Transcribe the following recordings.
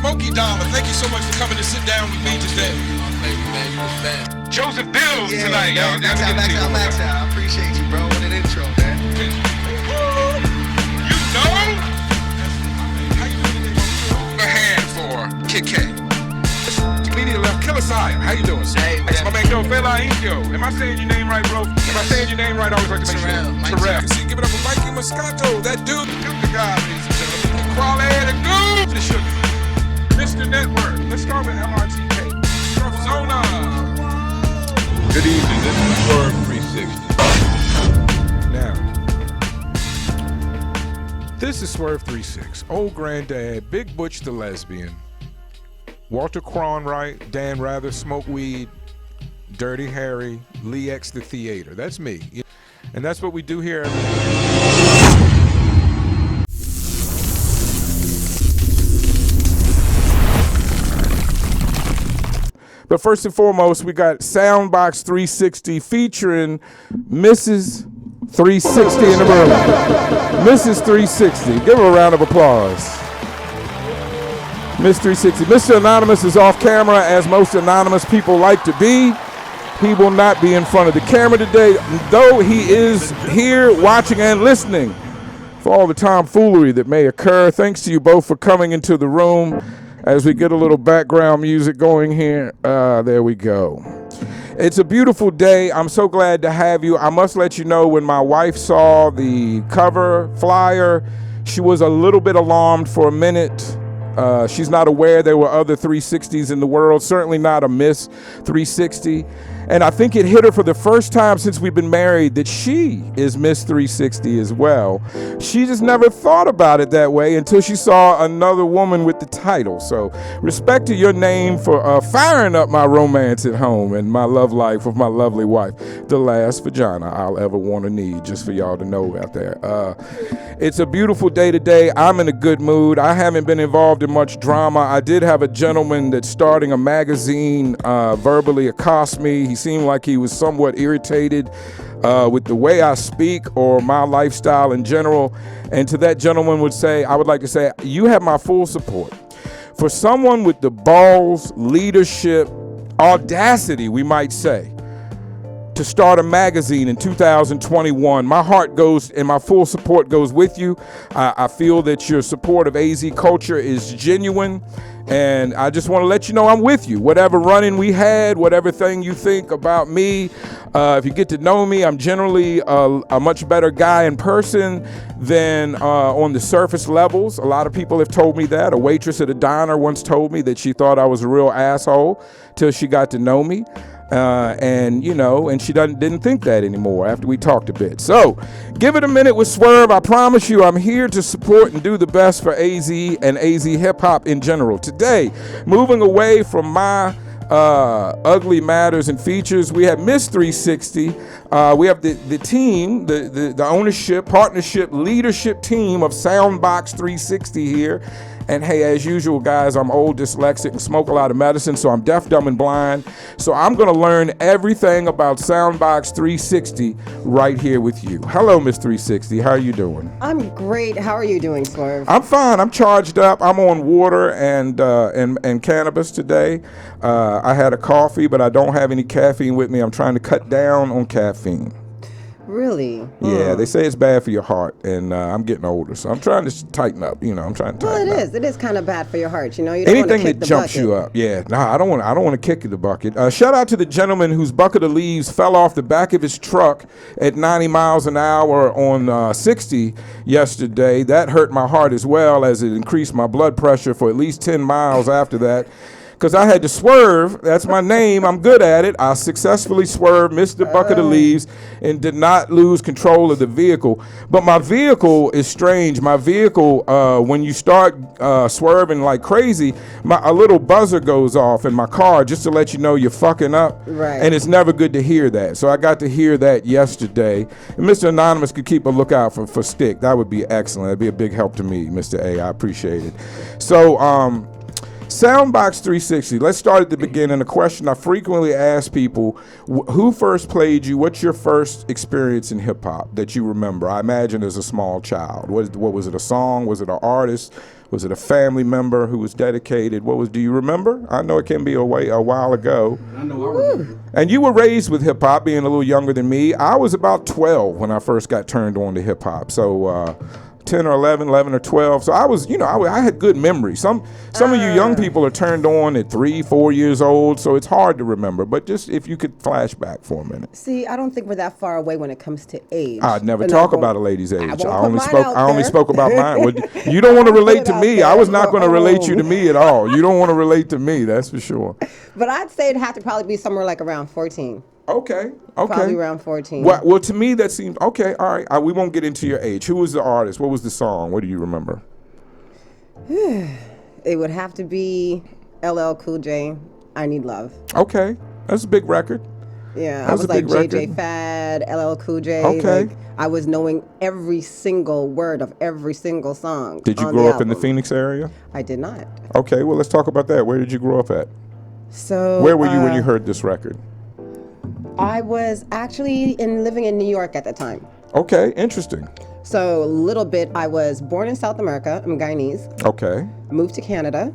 Smokey Dollar, thank you so much for coming to sit down with me today. Joseph Bills tonight, y'all. Max out. I appreciate you, bro. What an intro, man. You know? How you doing today? A hand for Kid K. Comedian left Killer Sire. How you doing, sir? Hey, my man, yo, Fela Indio. Am I saying your name right, bro? Am I saying your name right? I always like to make sure. Terrell. See, give it up for Mikey Moscato. That dude, the guy, ladies and gentlemen. Quality the goo. The sugar. Mr. Network. Let's start with MRTK. Zona. Good evening. This is Swerve 360. Now, this is Swerve 36. Old Granddad, Big Butch the Lesbian, Walter Cronwright, Dan Rather, Smoke Weed, Dirty Harry, Lee X the Theater. That's me. And that's what we do here. But first and foremost, we got Soundbox 360 featuring Mrs360 in the room. Mrs360, give her a round of applause. Miss360. Mr. Anonymous is off camera, as most anonymous people like to be. He will not be in front of the camera today, though he is here watching and listening for all the tomfoolery that may occur. Thanks to you both for coming into the room. As we get a little background music going here, there we go. It's a beautiful day. I'm so glad to have you. I must let you know, when my wife saw the cover flyer, she was a little bit alarmed for a minute. She's not aware there were other 360s in the world, certainly not a Miss 360. And I think it hit her for the first time since we've been married that she is Miss 360 as well. She just never thought about it that way until she saw another woman with the title. So respect to your name for firing up my romance at home and my love life with my lovely wife. The last vagina I'll ever want to need, just for y'all to know out there. It's a beautiful day today. I'm in a good mood. I haven't been involved in much drama. I did have a gentleman that's starting a magazine verbally accost me. He seemed like he was somewhat irritated with the way I speak or my lifestyle in general. And to that gentleman I would like to say, you have my full support. For someone with the balls, leadership, audacity, we might say, to start a magazine in 2021, my heart goes and my full support goes with you. I feel that your support of AZ culture is genuine, and I just want to let you know I'm with you. Whatever running we had, whatever thing you think about me, if you get to know me, I'm generally a much better guy in person than on the surface levels. A lot of people have told me that. A waitress at a diner once told me that she thought I was a real asshole till she got to know me. And she didn't think that anymore after we talked a bit. So give it a minute with Swerve. I promise you I'm here to support and do the best for AZ and AZ hip hop in general. Today, moving away from my ugly matters and features, we have Miss360. We have the team, the ownership, partnership, leadership team of Soundbox 360 here. And hey, as usual, guys, I'm old, dyslexic, and smoke a lot of medicine, so I'm deaf, dumb, and blind. So I'm going to learn everything about Soundbox 360 right here with you. Hello, Miss 360. How are you doing? I'm great. How are you doing, Swerve? I'm fine. I'm charged up. I'm on water and cannabis today. I had a coffee, but I don't have any caffeine with me. I'm trying to cut down on caffeine. Really? Yeah, they say it's bad for your heart, and I'm getting older, so I'm trying to tighten up. I'm trying to tighten up. Well, it is kind of bad for your heart. You don't want to anything kick that jumps bucket. you up. Yeah, I don't want to kick the bucket. Shout out to the gentleman whose bucket of leaves fell off the back of his truck at 90 miles an hour on 60 yesterday. That hurt my heart as well, as it increased my blood pressure for at least 10 miles after that. Because I had to swerve. That's my name. I'm good at it. I successfully swerved, missed the bucket of leaves, and did not lose control of the vehicle. But my vehicle is strange. My vehicle, when you start swerving like crazy, a little buzzer goes off in my car just to let you know you're fucking up. Right. And it's never good to hear that. So I got to hear that yesterday. And Mr. Anonymous could keep a lookout for Stick. That would be excellent. That'd be a big help to me, Mr. A. I appreciate it. So, Soundbox 360. Let's start at the beginning. A question I frequently ask people: who first played you? What's your first experience in hip hop that you remember? I imagine as a small child. What was it? A song? Was it an artist? Was it a family member who was dedicated? Do you remember? I know it can be a while ago. I know I remember. And you were raised with hip hop, being a little younger than me. I was about 12 when I first got turned on to hip hop. So 10 or 11 or 12. So I was, I had good memory. Some of you young people are turned on at 3, 4 years old, so it's hard to remember. But just if you could flash back for a minute. See, I don't think we're that far away when it comes to age. I'd never And talk about a lady's age. I only there. spoke about mine. Well, you don't want to relate to me. I was not going to relate you to me at all. You don't want to relate to me, that's for sure. But I'd say it'd have to probably be somewhere like around 14. Okay. Probably around 14. Well, to me, that seems okay. All right. We won't get into your age. Who was the artist? What was the song? What do you remember? It would have to be LL Cool J, I Need Love. Okay. That's a big record. Yeah, That I was was a like big JJ record. Fad, LL Cool J. Okay. Like, I was knowing every single word of every single song. Did you on grow the up in the album. Phoenix area? I did not. Okay. Well, let's talk about that. Where did you grow up at? So Where were you when you heard this record? I was actually living in New York at the time. Okay. Interesting. So a little bit, I was born in South America. I'm Guyanese. Okay. Moved to Canada,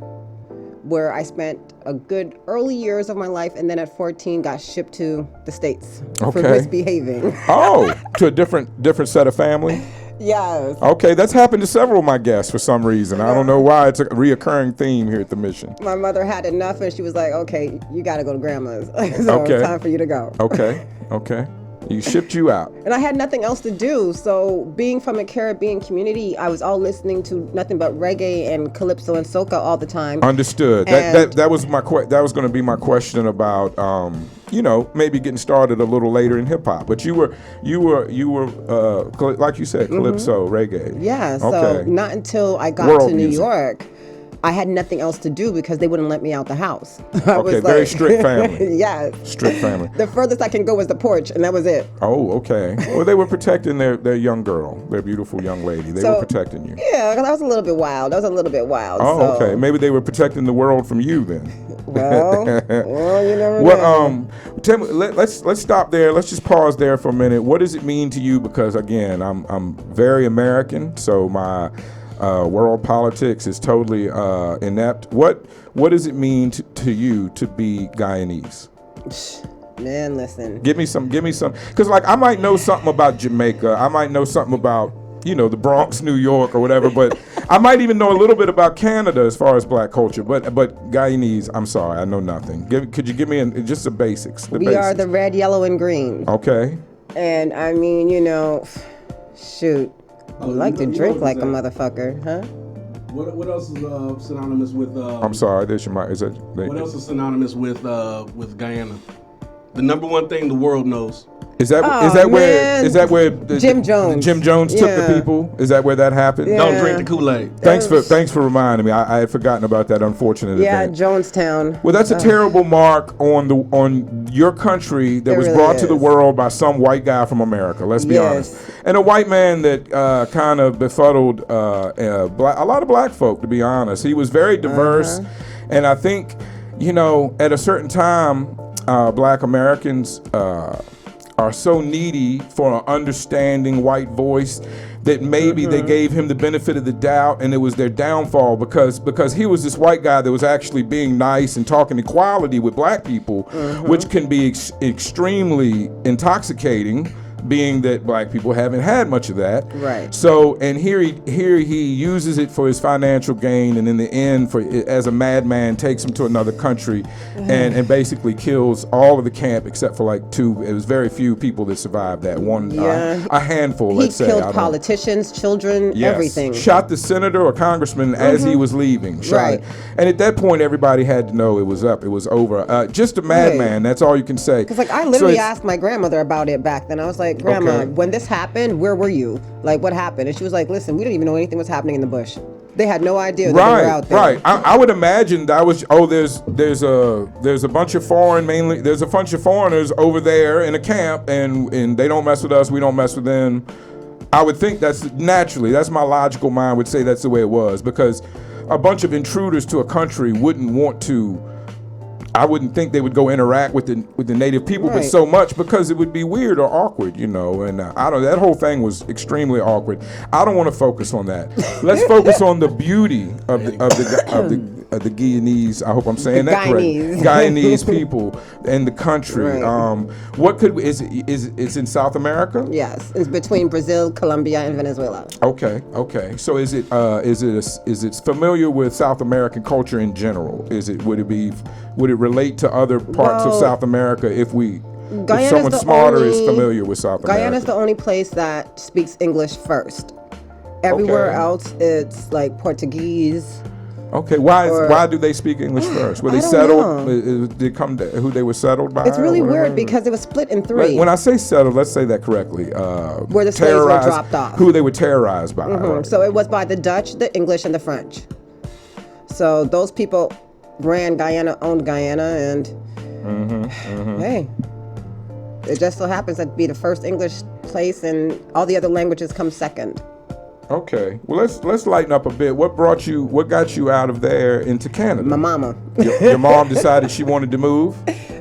where I spent a good early years of my life, and then at 14 got shipped to the States for Okay. misbehaving. Oh, to a different set of family? Yes. Okay, that's happened to several of my guests for some reason. I don't know why. It's a reoccurring theme here at the Mission. My mother had enough, and she was like, okay, you got to go to grandma's. So Okay. it's time for you to go. Okay. You shipped you out. And I had nothing else to do. So being from a Caribbean community, I was all listening to nothing but reggae and calypso and soca all the time. Understood. And- That was that was going to be my question about maybe getting started a little later in hip hop. But you were like you said, calypso, reggae. Yeah, so Okay. not until I got World to New music. York, I had nothing else to do because they wouldn't let me out the house. I Okay, was very like- strict family. Yes. Strict family. The furthest I can go was the porch, and that was it. Oh, okay. Well, they were protecting their young girl, their beautiful young lady. They were protecting you. Yeah, 'cause I was a little bit wild. Oh, so- okay. Maybe they were protecting the world from you then. Well, you never know. Well, Tim, let's stop there. Let's just pause there for a minute. What does it mean to you? Because again, I'm very American, so my world politics is totally inept. What does it mean to you to be Guyanese? Man, listen. Give me some. Because like I might know something about Jamaica. I might know something about the Bronx, New York, or whatever. But I might even know a little bit about Canada as far as black culture. But Guyanese, I'm sorry, I know nothing. Could you give me just the basics? We are the red, yellow, and green. Okay. And I mean, shoot. You like to drink like a motherfucker, huh? What else is synonymous with? I'm sorry. There's your mic. Is that? What else is synonymous with Guyana? The number one thing the world knows. Is that man. where Jim Jones. Jim Jones took the Yeah. people? Is that where that happened? Yeah. Don't drink the Kool-Aid. Thanks for reminding me. I had forgotten about that unfortunate Yeah, event. Jonestown. Well, that's a terrible mark on your country that It was really brought to the is. world by some white guy from America. Let's be Yes. honest, and a white man that kind of befuddled a lot of black folk. To be honest, he was very diverse, and I think at a certain time, black Americans are so needy for an understanding white voice that maybe they gave him the benefit of the doubt, and it was their downfall because he was this white guy that was actually being nice and talking equality with black people, which can be extremely intoxicating, being that black people haven't had much of that. Right. So, and here he uses it for his financial gain, and in the end, as a madman, takes him to another country, and basically kills all of the camp except for like two. It was very few people that survived that. A handful. He Let's say. killed politicians, children, Yes. everything. Shot the senator or congressman as he was leaving. Shot Right. it. And at that point, everybody had to know it was up. It was over. Just a madman. That's all you can say. Because I literally asked my grandmother about it back then. I was like, Grandma, Okay. when this happened, where were you? Like, what happened? And she was like, listen, we didn't even know anything was happening in the bush. They had no idea that they were out there. Right. I would imagine that was. There's a bunch of there's a bunch of foreigners over there in a camp, and they don't mess with us. We don't mess with them. I would think that's my logical mind would say that's the way it was, because a bunch of intruders to a country wouldn't want to. I wouldn't think they would go interact with the native people, but Right. so much because it would be weird or awkward, you know. And I don't. That whole thing was extremely awkward. I don't want to focus on that. Let's focus on the beauty of the Guyanese. I hope I'm saying The that correct. Guyanese. Guyanese people and the country. Right. What could is it's in South America? Yes, it's between Brazil, Colombia, and Venezuela. Okay. So is it familiar with South American culture in general? Would it relate to other parts of Well, South America if Guyana's someone the smarter is only- familiar with South America? Guyana's the only place that speaks English first. Everywhere Okay. else, it's like Portuguese. Okay, why or- do they speak English first? Were they I don't settled? know. Did come to, who they were settled by? It's really or whatever? weird because it was split in three. When I say settled, let's say that correctly. Where the slaves were terrorized- dropped off. Who they were terrorized by. right. So it was by the Dutch, the English, and the French. So those people ran Guyana, owned Guyana, and hey, it just so happens to be the first English place, and all the other languages come second. Okay, well let's lighten up a bit. What got you out of there into Canada? My mama. Your mom decided she wanted to move?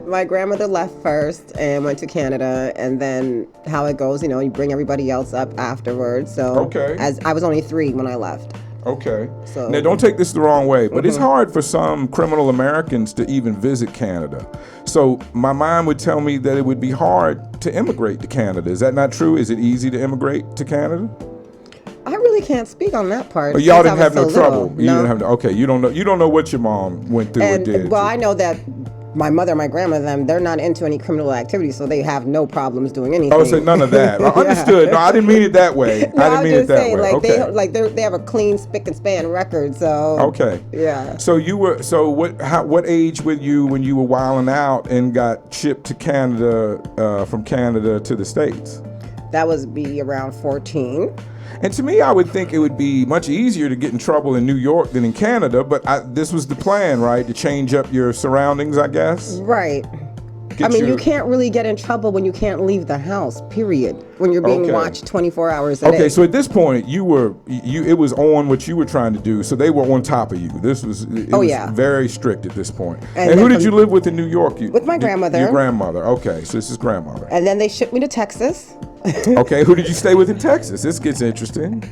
My grandmother left first and went to Canada, and then how it goes, you bring everybody else up afterwards. So Okay. as I was only 3 when I left. Okay. So- Now, don't take this the wrong way, but it's hard for some criminal Americans to even visit Canada. So my mind would tell me that it would be hard to immigrate to Canada. Is that not true? Is it easy to immigrate to Canada? I really can't speak on that part. Or y'all since didn't I have no was so trouble. little. You No. didn't have no, okay. You don't know what your mom went through or did. And well, I know that my mother, my grandmother, they're not into any criminal activity, so they have no problems doing anything. Oh, so none of that. I Yeah. understood. No, I didn't mean it that way. No, I didn't mean it just that saying, way. like Okay. they have a clean spick and span record. So Okay. yeah. So what age were you when you were wilding out and got shipped to Canada, from Canada to the States? That was be around 14. And to me, I would think it would be much easier to get in trouble in New York than in Canada, but this was the plan, right? To change up your surroundings, I guess? Right. Get I mean, your- you can't really get in trouble when you can't leave the house, period. When you're being Okay. watched 24 hours a day. Okay, so at this point, it was on what you were trying to do, so they were on top of you. It was yeah. very strict at this point. And And who then did you live with in New York? With my grandmother. Your grandmother, okay, so this is grandmother. And then they shipped me to Texas. Okay, who did you stay with in Texas? This gets interesting.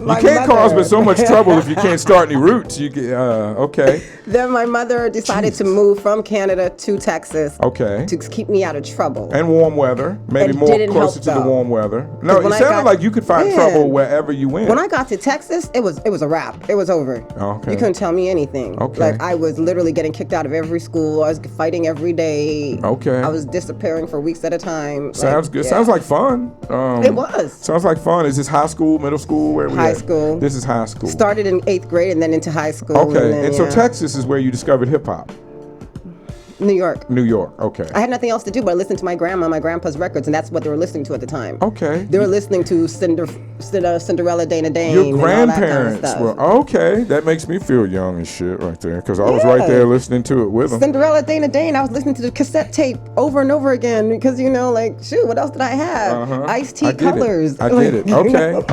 My You can't mother. cause but so much trouble if you can't start any roots. You get okay, Then my mother decided to move from Canada to Texas okay. to keep me out of trouble. And warm weather, maybe It more didn't closer help, to the though. warm weather. No, it when I sounded got- like you could find Yeah. trouble wherever you went. When I got to Texas, it was a wrap. It was over. Okay. You couldn't tell me anything. Okay. Like I was literally getting kicked out of every school. I was fighting every day. Okay. I was disappearing for weeks at a time. Sounds Like, good. yeah. Sounds like fun. It was. Sounds like fun. Is this high school, middle school? Where we High at? school. This is high school. Started in 8th grade and then into high school. Okay, then, and so yeah. Texas is where you discovered hip hop. New York. New York. Okay. I had nothing else to do but listen to my grandma, my grandpa's records, and that's what they were listening to at the time. Okay. They were listening to Cinderella, Dana Dane, Your and all that kind of grandparents stuff. were okay. That makes me feel young as shit right there, because I was right Yeah. there listening to it with them. Cinderella, Dana Dane. I was listening to the cassette tape over and over again because like, shoot, what else did I have? Iced I Tea get Colors. It. I get it.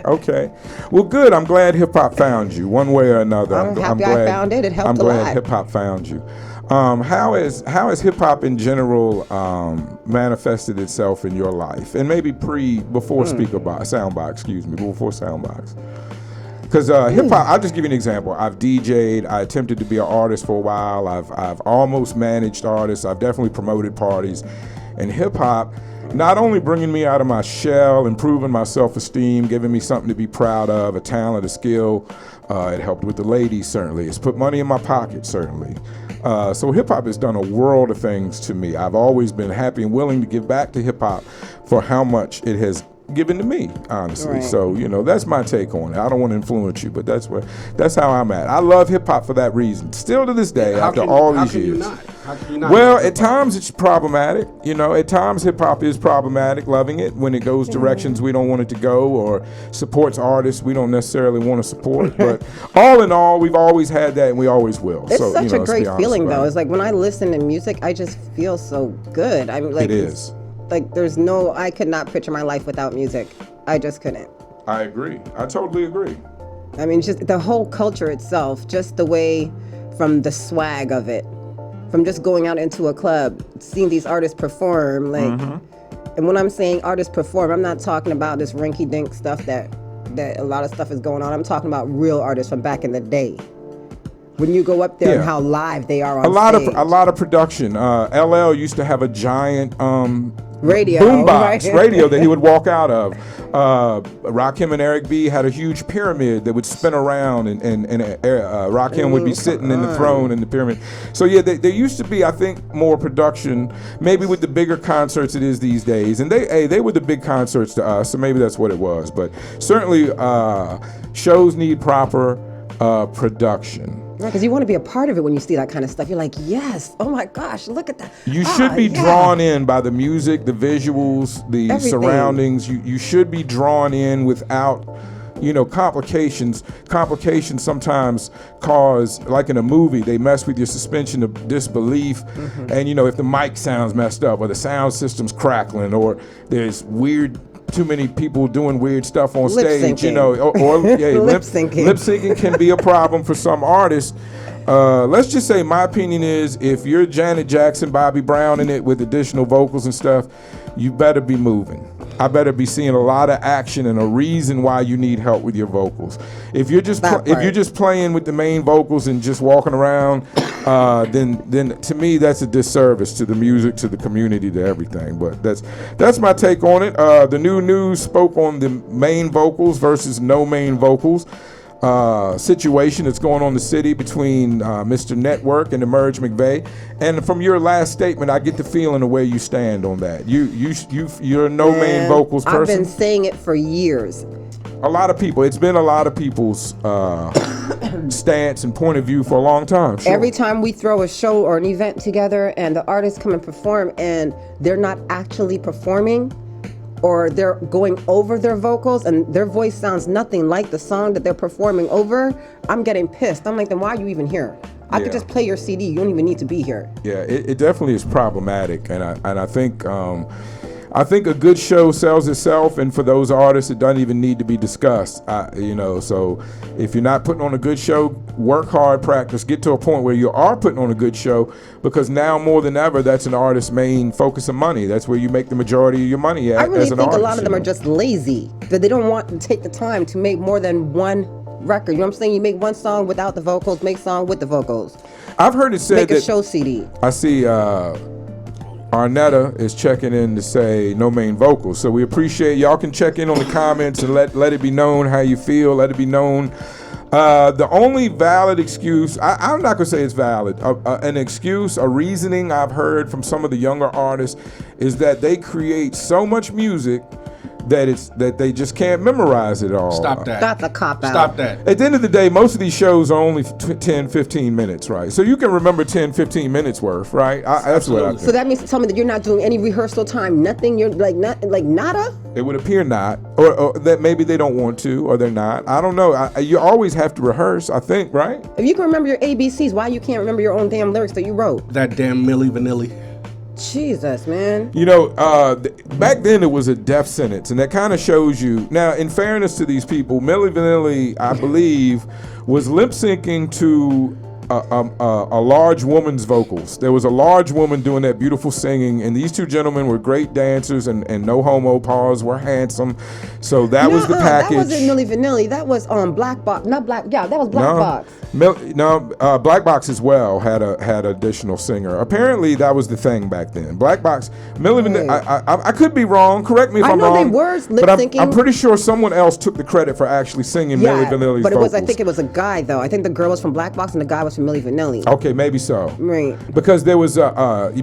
Okay. Well, good. I'm glad hip hop found you one way or another. I'm happy I found it. It helped I'm a glad lot. hip hop found you. How has hip hop in general manifested itself in your life, and maybe before soundbox? Excuse me, before soundbox. Because hip hop, I'll just give you an example. I've DJ'd. I attempted to be an artist for a while. I've almost managed artists. I've definitely promoted parties, and hip hop. Not only bringing me out of my shell, improving my self-esteem, giving me something to be proud of, a talent, a skill. It helped with the ladies, certainly. It's put money in my pocket, certainly. So hip-hop has done a world of things to me. I've always been happy and willing to give back to hip-hop for how much it has given to me, honestly. Right. So, that's my take on it. I don't want to influence you, but that's how I'm at. I love hip-hop for that reason. Still to this day, after all these years. How can you not? Well, love at hip-hop? times it's problematic. At times hip hop is problematic, loving it when it goes directions we don't want it to go, or supports artists we don't necessarily want to support. But all in all, we've always had that and we always will. It's So, such let's a be great honest feeling, about though. it. It's like when I listen to music, I just feel so good. I'm like, It is. Like I could not picture my life without music. I just couldn't. I agree. I totally agree. I mean, just the whole culture itself, just the way, from the swag of it, from just going out into a club, seeing these artists perform, like, and when I'm saying artists perform, I'm not talking about this rinky-dink stuff that a lot of stuff is going on. I'm talking about real artists from back in the day. When you go up there and how live they are on stage. A lot of production. LL used to have a giant radio boombox radio that he would walk out of. Rakim and Eric B had a huge pyramid that would spin around, and Rakim would be sitting in the throne in the pyramid. So yeah, there used to be, I think, more production, maybe with the bigger concerts it is these days. And they were the big concerts to us, so maybe that's what it was. But certainly shows need proper production. Right, because you want to be a part of it when you see that kind of stuff. You're like, yes, oh my gosh, look at that. You should be drawn in by the music, the visuals, the Everything. surroundings. You should be drawn in without, complications. Complications sometimes cause, like in a movie, they mess with your suspension of disbelief. And, if the mic sounds messed up, or the sound system's crackling, or there's too many people doing weird stuff on stage, lip syncing. Lip syncing can be a problem for some artists. Let's just say my opinion is, if you're Janet Jackson, Bobby Brown in it with additional vocals and stuff, you better be moving. I better be seeing a lot of action and a reason why you need help with your vocals. If you're just playing with the main vocals and just walking around, then to me that's a disservice to the music, to the community, to everything. But that's my take on it. The new news spoke on the main vocals versus no main vocals situation that's going on in the city between Mr. Network and Emerge McVeigh. And from your last statement, I get the feeling of where you stand on that. You're a no main vocals person. I've been saying it for years. A lot of people. It's been a lot of people's stance and point of view for a long time. Sure. Every time we throw a show or an event together and the artists come and perform and they're not actually performing, or they're going over their vocals and their voice sounds nothing like the song that they're performing over, I'm getting pissed. I'm like, then why are you even here? I could just play your CD. You don't even need to be here. Yeah, it definitely is problematic, and I think a good show sells itself, and for those artists, it doesn't even need to be discussed. So if you're not putting on a good show, work hard, practice, get to a point where you are putting on a good show, because now more than ever, that's an artist's main focus of money. That's where you make the majority of your money at. I really as an think artist, a lot of them are just lazy, that they don't want to take the time to make more than one record. You know what I'm saying? You make one song without the vocals, make a song with the vocals. I've heard it said make a show CD. I see Arnetta is checking in to say no main vocals. So we appreciate y'all can check in on the comments and let it be known how you feel. Let it be known. The only valid excuse, I'm not gonna say it's valid, an excuse, a reasoning I've heard from some of the younger artists is that they create so much music that they just can't memorize it all. Stop that. That's a cop-out. Stop that. At the end of the day, most of these shows are only 10, 15 minutes, right? So you can remember 10, 15 minutes worth, right? That's what I think. So that means to tell me that you're not doing any rehearsal time, nothing, you're like nada? It would appear not, or that maybe they don't want to, or they're not. I don't know. You always have to rehearse, I think, right? If you can remember your ABCs, why you can't remember your own damn lyrics that you wrote? That damn Milli Vanilli. Jesus, man. Back then it was a death sentence, and that kind of shows you. Now, in fairness to these people, Milli Vanilli, I believe, was lip syncing to a large woman's vocals. There was a large woman doing that beautiful singing, and these two gentlemen were great dancers, and no homo, pause, were handsome. So that was the package. That wasn't Milli Vanilli. That was Black Box. Not Black. Yeah, that was Black Box. Black Box as well had additional singer. Apparently that was the thing back then. Black Box, Milli Vanilli. I could be wrong. Correct me if I'm wrong. I know they were lip syncing. But I'm pretty sure someone else took the credit for actually singing Milli Vanilli's vocals. I think it was a guy though. I think the girl was from Black Box and the guy was from Milli Vanilli. Okay, maybe so. Right. Because there was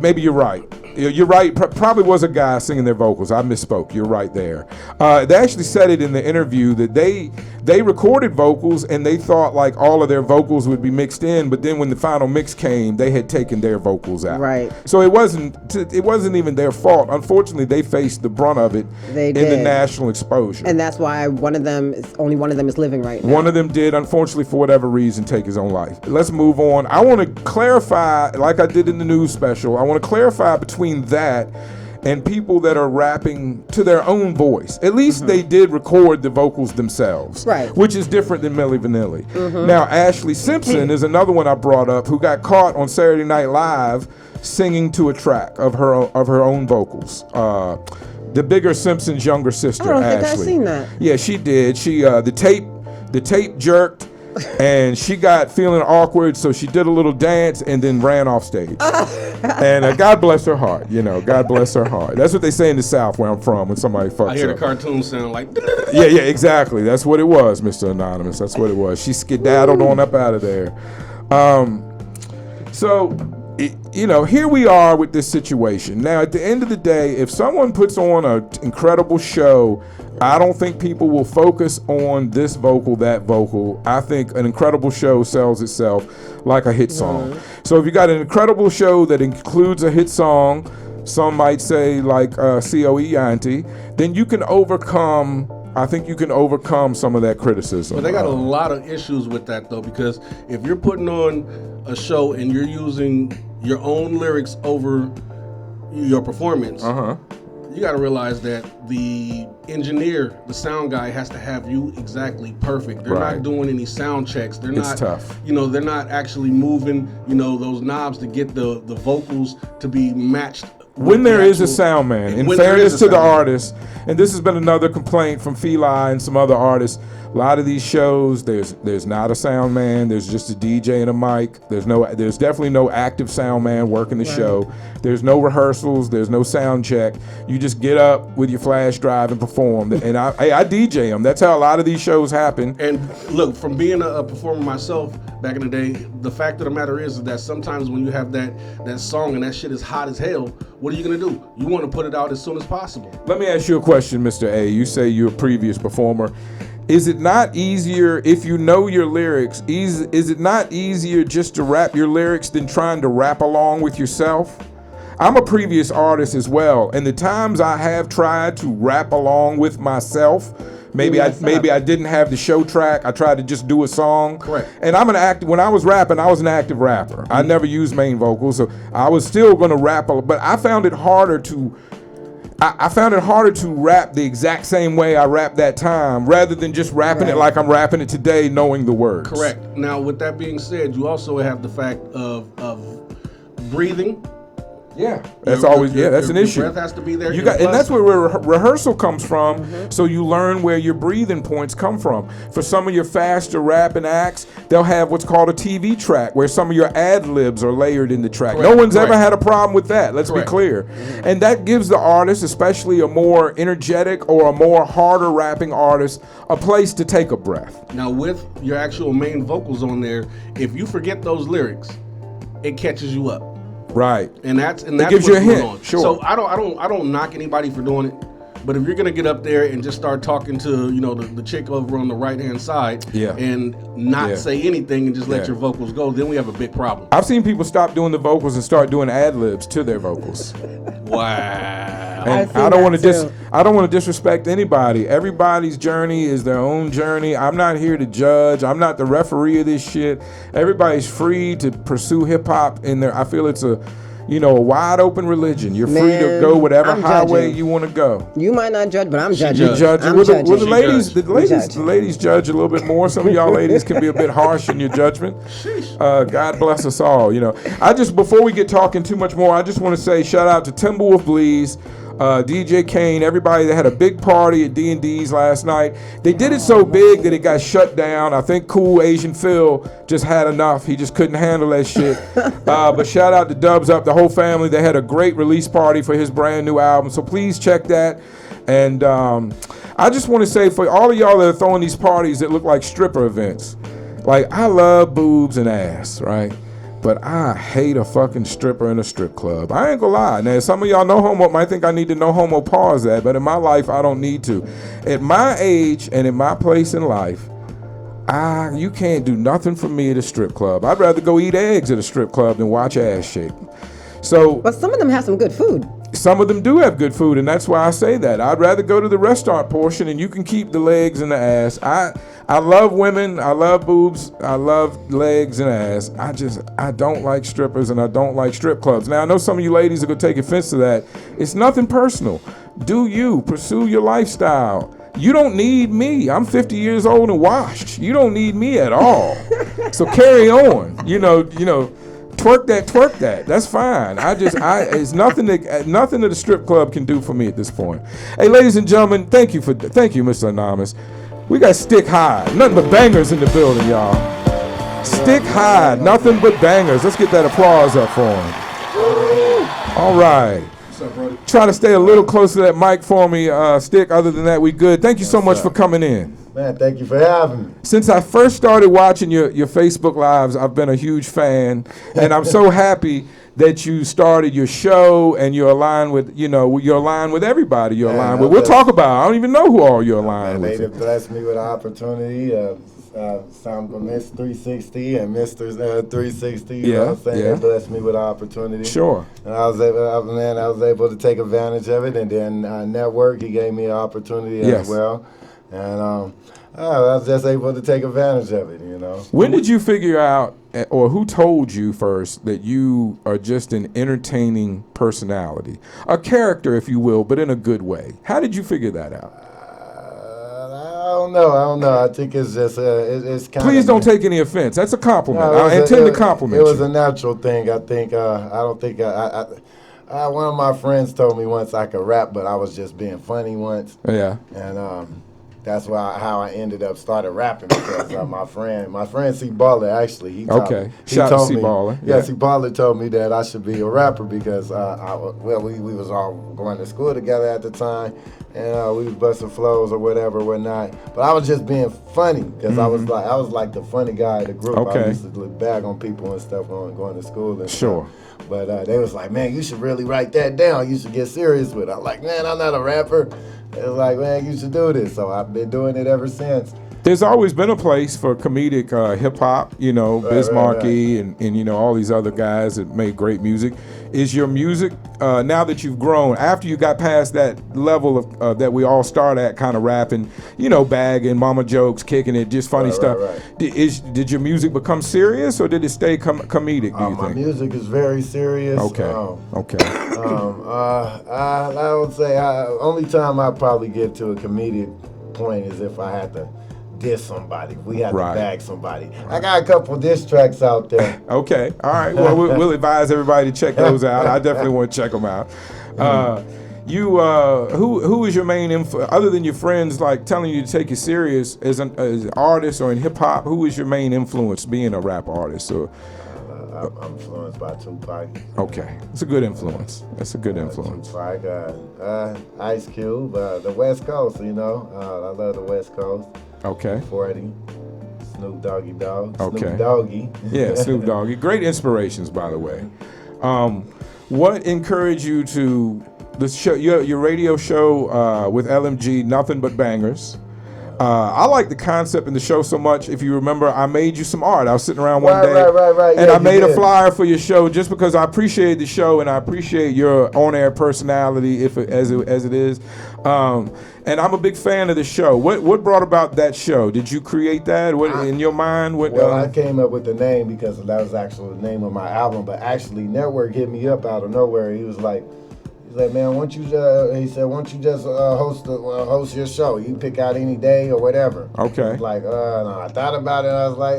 maybe you're right. You're right. Probably was a guy singing their vocals. I misspoke. You're right there. They actually said it in the interview that they recorded vocals and they thought like all of their vocals would be mixed in, but then when the final mix came, they had taken their vocals out. Right. So it wasn't even their fault. Unfortunately, they faced the brunt of it in the national exposure. And that's why only one of them is living right now. One of them did, unfortunately, for whatever reason, take his own life. Let's move on. I want to clarify, like I did in the news special, I want to clarify between that and people that are rapping to their own voice. At least they did record the vocals themselves, Right. which is different than Milli Vanilli. Now, Ashley Simpson is another one I brought up who got caught on Saturday Night Live singing to a track of her own vocals. The bigger Simpson's younger sister, I don't Ashley. think I've seen that. Yeah, she did. She the tape jerked. And she got feeling awkward, so she did a little dance and then ran off stage. And God bless her heart, God bless her heart. That's what they say in the South where I'm from when somebody fucks up. I hear the cartoon sound like. Yeah, exactly. That's what it was, Mr. Anonymous. That's what it was. She skedaddled on up out of there. Here we are with this situation. Now, at the end of the day, if someone puts on an incredible show, I don't think people will focus on this vocal, that vocal. I think an incredible show sells itself like a hit song. So if you got an incredible show that includes a hit song, some might say like COE Auntie, then you can overcome. I think you can overcome some of that criticism. But they got a lot of issues with that though, because if you're putting on a show and you're using your own lyrics over your performance, you got to realize that the engineer, the sound guy, has to have you exactly perfect. They're not doing any sound checks. They're not tough. They're not actually moving, those knobs to get the vocals to be matched. When there is a sound man, in fairness to the artist, and this has been another complaint from Feli and some other artists, a lot of these shows, there's not a sound man, there's just a DJ and a mic. There's definitely no active sound man working the show. There's no rehearsals, there's no sound check. You just get up with your flash drive and perform. And I DJ them. That's how a lot of these shows happen. And look, from being a performer myself back in the day, the fact of the matter is that sometimes when you have that song and that shit is hot as hell, what are you gonna do? You want to put it out as soon as possible. Let me ask you a question, Mr. A. You say you're a previous performer. Is it not easier, if you know your lyrics, is it not easier just to rap your lyrics than trying to rap along with yourself? I'm a previous artist as well, and the times I have tried to rap along with myself, maybe I didn't have the show track, I tried to just do a song. Correct. And when I was rapping, I was an active rapper. I never used main vocals, so I was still gonna rap, but I found it harder to rap the exact same way I rapped that time, rather than just rapping it like I'm rapping it today, knowing the words. Correct. Now, with that being said, you also have the fact of breathing. Yeah, that's an issue. Your breath has to be there. And that's where rehearsal comes from. So you learn where your breathing points come from. For some of your faster rapping acts, they'll have what's called a TV track, where some of your ad libs are layered in the track. Correct. No one's ever had a problem with that. Let's be clear. And that gives the artist, especially a more energetic or a more harder rapping artist, a place to take a breath. Now, with your actual main vocals on there, if you forget those lyrics, it catches you up. Right. And that's gives you a hint. on. Sure. So I don't knock anybody for doing it, but if you're gonna get up there and just start talking to the chick over on the right hand side and not say anything and just let your vocals go, then we have a big problem. I've seen people stop doing the vocals and start doing ad libs to their vocals. Wow. And I don't want to disrespect anybody. Everybody's journey is their own journey. I'm not here to judge. I'm not the referee of this shit. Everybody's free to pursue hip hop in there. I feel it's a wide open religion. You're free to go whatever highway you want to go. You might not judge, but I'm judging. You're judging. I'm The ladies judge a little bit more. Some of y'all ladies can be a bit harsh in your judgment. God bless us all. Before we get talking too much more, I just want to say shout out to Timberwolf Bleeze, DJ Kane, everybody that had a big party at D&D's last night. They did it so big that it got shut down. I think Cool Asian Phil just had enough. He just couldn't handle that shit. But shout out to Dubs Up, the whole family. They had a great release party for his brand new album. So please check that. And I just want to say, for all of y'all that are throwing these parties that look like stripper events, like, I love boobs and ass, right? But I hate a fucking stripper in a strip club. I ain't gonna lie. Now, some of y'all no homo might think I need to no homo pause that, but in my life, I don't need to. At my age and in my place in life, you can't do nothing for me at a strip club. I'd rather go eat eggs at a strip club than watch ass shake. But some of them have some good food. Some of them do have good food, and that's why I say that. I'd rather go to the restaurant portion, and you can keep the legs and the ass. I love women. I love boobs. I love legs and ass. I don't like strippers and I don't like strip clubs. Now, I know some of you ladies are going to take offense to that. It's nothing personal. Do you pursue your lifestyle? You don't need me. I'm 50 years old and washed. You don't need me at all. So carry on. You know, twerk that. That's fine. It's nothing that the strip club can do for me at this point. Hey, ladies and gentlemen, thank you, Mr. Anonymous. We got Stick High. Nothing but bangers in the building, y'all. Stick High. Nothing but bangers. Let's get that applause up for him. All right. What's up, brother? Try to stay a little closer to that mic for me, Stick. Other than that, we good. Thank you so much for coming in. Man, thank you for having me. Since I first started watching your Facebook Lives, I've been a huge fan. And I'm so happy that you started your show and you're aligned with, you're aligned with everybody you're aligned with. We'll talk about it. I don't even know who all you're aligned with. They blessed me with an opportunity. Sound for Mrs360 and Mr360. You know what I'm saying? They blessed me with an opportunity. Sure. And I was able to take advantage of it. And then Network, he gave me an opportunity as well. And I was just able to take advantage of it, When did you figure out, or who told you first, that you are just an entertaining personality? A character, if you will, but in a good way. How did you figure that out? I don't know. I think it's just, it's kind of... Please don't take any offense. That's a compliment. I intend to compliment you. It was a natural thing, I think. One of my friends told me once I could rap, but I was just being funny once. Yeah. And that's how I ended up started rapping because my friend C Baller actually he told me, shout out to C Baller. Yeah, C Baller told me that I should be a rapper because we was all going to school together at the time and we was busting flows or whatnot. But I was just being funny because I was like the funny guy of the group. I used to bag on people and stuff going to school and stuff. But they was like, man, you should really write that down. You should get serious with it. I'm like, man, I'm not a rapper. It was like, man, you should do this. So I've been doing it ever since. There's always been a place for comedic hip hop, Biz Markie and all these other guys that make great music. Is your music, now that you've grown, after you got past that level of that we all start at, kind of rapping, bagging, mama jokes, kicking it, just funny stuff. Did your music become serious or did it stay comedic, do you think? My music is very serious. Okay. I would say only time I probably get to a comedic point is if I had to diss somebody. We had to bag somebody. I got a couple diss tracks out there. Okay. All right. Well, we'll advise everybody to check those out. I definitely want to check them out. Who is your main influence, other than your friends like telling you to take it serious as an artist or in hip hop? Who is your main influence being a rap artist? Or I'm influenced by Tupac. Okay, it's a good influence. That's a good influence. Tupac, Ice Cube, the West Coast. I love the West Coast. Okay. 40, Snoop Doggy Dogg. Okay. Snoop Doggy. Yeah, Snoop Doggy. Great inspirations, by the way. What encouraged you to the show, your radio show with LMG, Nothing But Bangers? I like the concept in the show so much. If you remember, I made you some art. I was sitting around one day, and I made a flyer for your show just because I appreciate the show and I appreciate your on-air personality, as it is. And I'm a big fan of the show. What brought about that show? Did you create that? In your mind? I came up with the name because that was actually the name of my album. But actually, Network hit me up out of nowhere. He was like, man, why don't you just host your show? You pick out any day or whatever. Okay. I was like, no. I thought about it. I was like,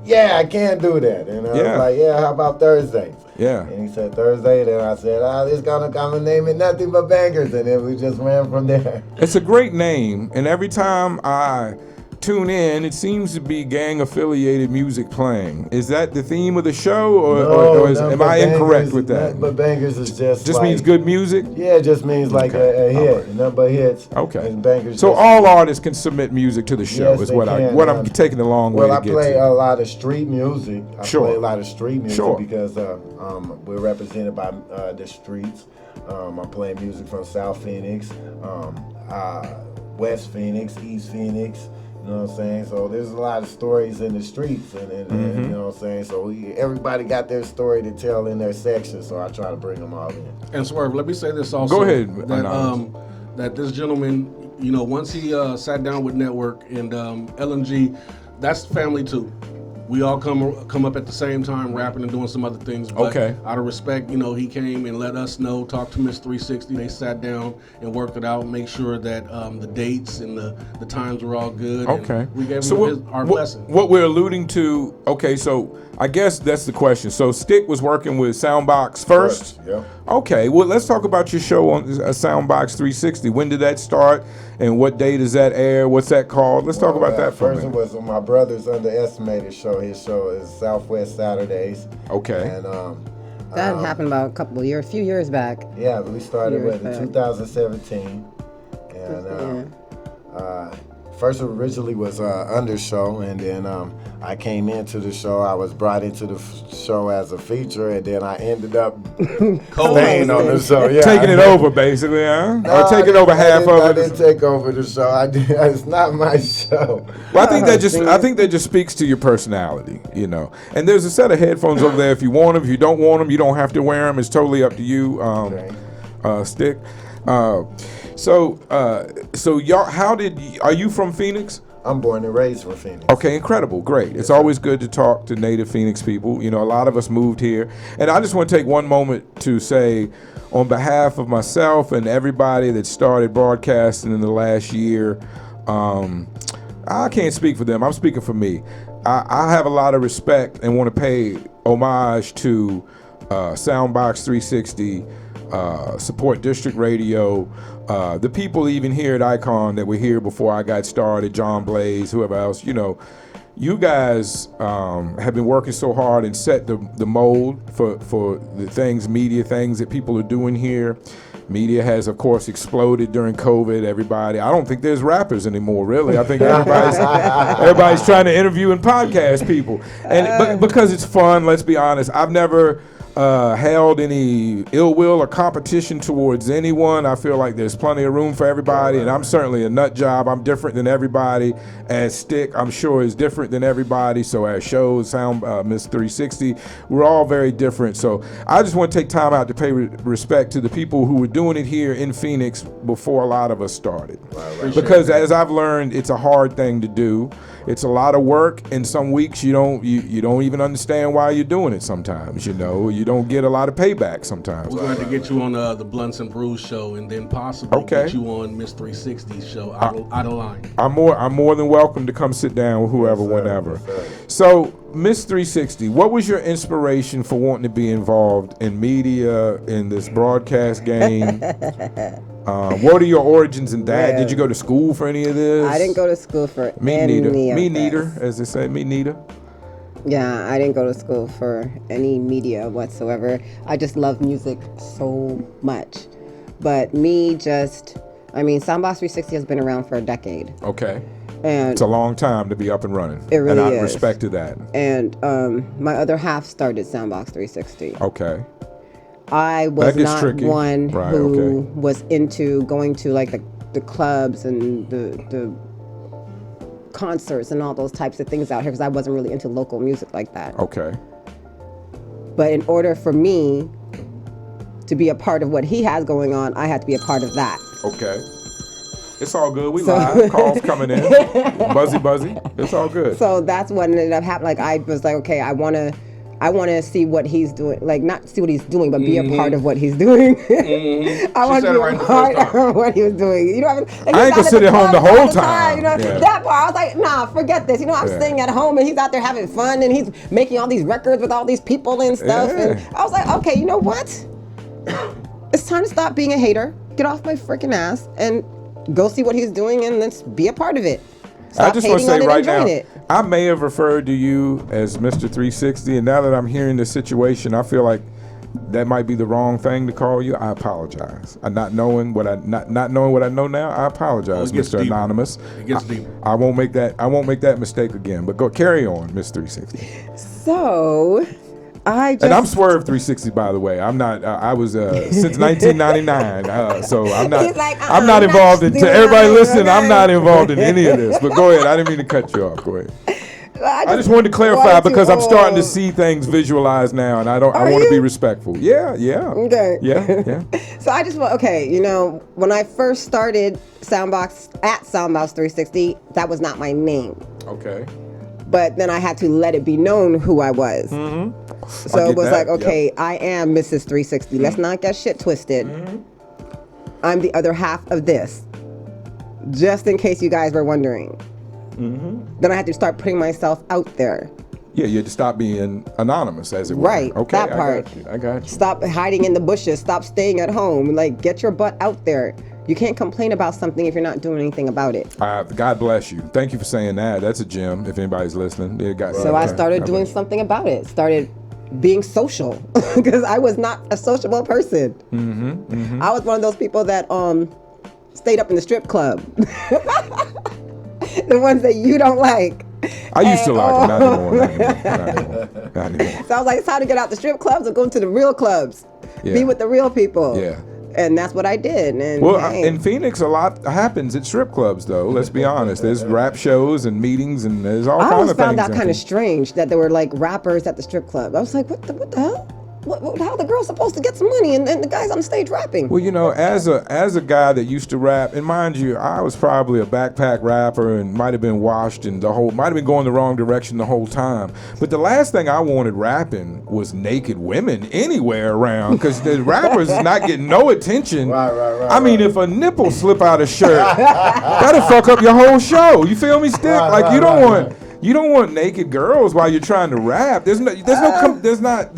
yeah, I can do that. And I was like, yeah, how about Thursday? Yeah. And he said Thursday. Then I said, it's gonna name it Nothing But Bangers, and then we just ran from there. It's a great name, and every time I tune in, it seems to be gang-affiliated music playing. Is that the theme of the show, or am I incorrect with that? But Bangers is just like, means good music? Yeah, it just means like a hit, nothing but hits. Okay. And Bangers. So all artists can submit music to the show, yes, is what I'm taking the long way to get to. Well, I play a lot of street music. I play a lot of street music because we're represented by the streets. I'm playing music from South Phoenix, West Phoenix, East Phoenix. You know what I'm saying? So there's a lot of stories in the streets, and you know what I'm saying? So everybody got their story to tell in their section, so I try to bring them all in. And Swerve, let me say this also. Go ahead. That this gentleman, You know, once he sat down with Network and LMG, that's family too. We all come up at the same time, rapping and doing some other things. But Okay. out of respect, you know, he came and let us know, talked to Mrs360. They sat down and worked it out, make sure that the dates and the times were all good. Okay. And we gave So him our blessing. What we're alluding to, okay, so I guess that's the question. So Stick was working with Soundbox first? Yeah. Okay, well, let's talk about your show on Soundbox 360. When did that start, and what day does that air? What's that called? Let's talk about that for a First, it minute. was my brother's underestimated show. His show is Southwest Saturdays. Okay. And That happened about a few years back. yeah, we started Years with in back. 2017, and first originally was under show, and then I came into the show. I was brought into the show as a feature, and then I ended up staying on the show. Yeah, Taking it over, basically, huh? No, Or taking over half I of didn't it? take over the show. I did. It's not my show. Well, I think that just speaks to your personality, you know. And there's a set of headphones over there if you want them. If you don't want them, you don't have to wear them. It's totally up to you, Stick. So y'all, are you from Phoenix? I'm born and raised from Phoenix. Okay, incredible, great. It's always good to talk to native Phoenix people. You know, a lot of us moved here. And I just want to take one moment to say, on behalf of myself and everybody that started broadcasting in the last year, I can't speak for them. I'm speaking for me. I have a lot of respect and want to pay homage to Soundbox 360, Support District Radio, the people even here at Icon that were here before I got started, John Blaze, whoever else, you know, you guys have been working so hard and set the mold for the media things that people are doing here. Media has, of course, exploded during COVID. I don't think there's rappers anymore, really. I think everybody's trying to interview and podcast people. But because it's fun, let's be honest, I've never held any ill will or competition towards anyone. I feel like there's plenty of room for everybody, and I'm certainly a nut job. I'm different than everybody. As Stick, I'm sure, is different than everybody. So as shows, Mrs360, we're all very different. So I just want to take time out to pay respect to the people who were doing it here in Phoenix before a lot of us started. Because as I've learned, it's a hard thing to do. It's a lot of work, and some weeks you don't even understand why you're doing it sometimes, you know. You don't get a lot of payback sometimes. We're going to get you on the Blunts and Brews show, and then possibly get you on Mrs360's show, Out of Line. I'm more than welcome to come sit down with whoever, whenever. So, Mrs360, what was your inspiration for wanting to be involved in media, in this broadcast game? What are your origins in that? Did you go to school for any of this? I didn't go to school for Me any neither. of Me this. neither, as they say. Me neither. Yeah, I didn't go to school for any media whatsoever. I just love music so much. But Soundbox 360 has been around for a decade. Okay. And it's a long time to be up and running. It really and I is. respected that. And my other half started Soundbox 360. Okay. I was not tricky. one Right, who okay. was into going to like the clubs and the concerts and all those types of things out here because I wasn't really into local music like that. Okay. But in order for me to be a part of what he has going on, I had to be a part of that. Okay. It's all good. We live. Calls coming in. Buzzy. It's all good. So that's what ended up happening. Like I was like, okay, I want to see what he's doing. Like not see what he's doing, but be a part of what he's doing. I want to be a part of what he was doing. You know what I mean? Like, I ain't gonna sit at home the whole time. You know, that part. I was like, nah, forget this. You know, I'm staying at home and he's out there having fun and he's making all these records with all these people and stuff. Yeah. And I was like, okay, you know what? It's time to stop being a hater. Get off my freaking ass and go see what he's doing and let's be a part of it. Stop I just want to say hating on it, right now, enjoying it. I may have referred to you as Mr360, and now that I'm hearing this situation, I feel like that might be the wrong thing to call you. I apologize. Not knowing what I know now, I apologize, Mr. deeper. Anonymous. It gets deeper. I won't make that mistake again. But go carry on, Mr360. So, And I'm Swerve 360, by the way. I'm not. I was since 1999. So I'm not. He's like, I'm not involved in. To doing everybody nothing, listening, I'm okay? not involved in any of this. But go ahead. I didn't mean to cut you off. Go ahead. I just wanted to clarify because I'm starting to see things visualized now, and I want to be respectful. Yeah. Okay. Yeah. So I just want, when I first started Soundbox at Soundbox 360, that was not my name. Okay. But then I had to let it be known who I was. Mm-hmm. So it was like, okay, I am Mrs360. Let's not get shit twisted. I'm the other half of this. Just in case you guys were wondering. Then I had to start putting myself out there. Yeah, you had to stop being anonymous, as it were. Right, Okay, that part. I got you. Stop hiding in the bushes. Stop staying at home. Like, get your butt out there. You can't complain about something if you're not doing anything about it. God bless you. Thank you for saying that. That's a gem, if anybody's listening. So I started doing something about it. Started being social. Because I was not a sociable person. I was one of those people that stayed up in the strip club. The ones that you don't like. I used to like it. Not anymore. So I was like, it's time to get out the strip clubs and go to the real clubs. Yeah. Be with the real people. Yeah. And that's what I did. And in Phoenix, a lot happens at strip clubs, though. Let's be honest. There's rap shows and meetings, and there's all kinds of things. I always found that kind of strange that there were like rappers at the strip club. I was like, what the hell? How the girl's supposed to get some money and the guy's on stage rapping? Well, as a guy that used to rap, and mind you, I was probably a backpack rapper and might have been washed and might have been going the wrong direction the whole time. But the last thing I wanted rapping was naked women anywhere around, because the rappers is not getting no attention. Right. I mean, if a nipple slip out of shirt, that'll fuck up your whole show. You feel me, Stick? You don't want naked girls while you're trying to rap. There's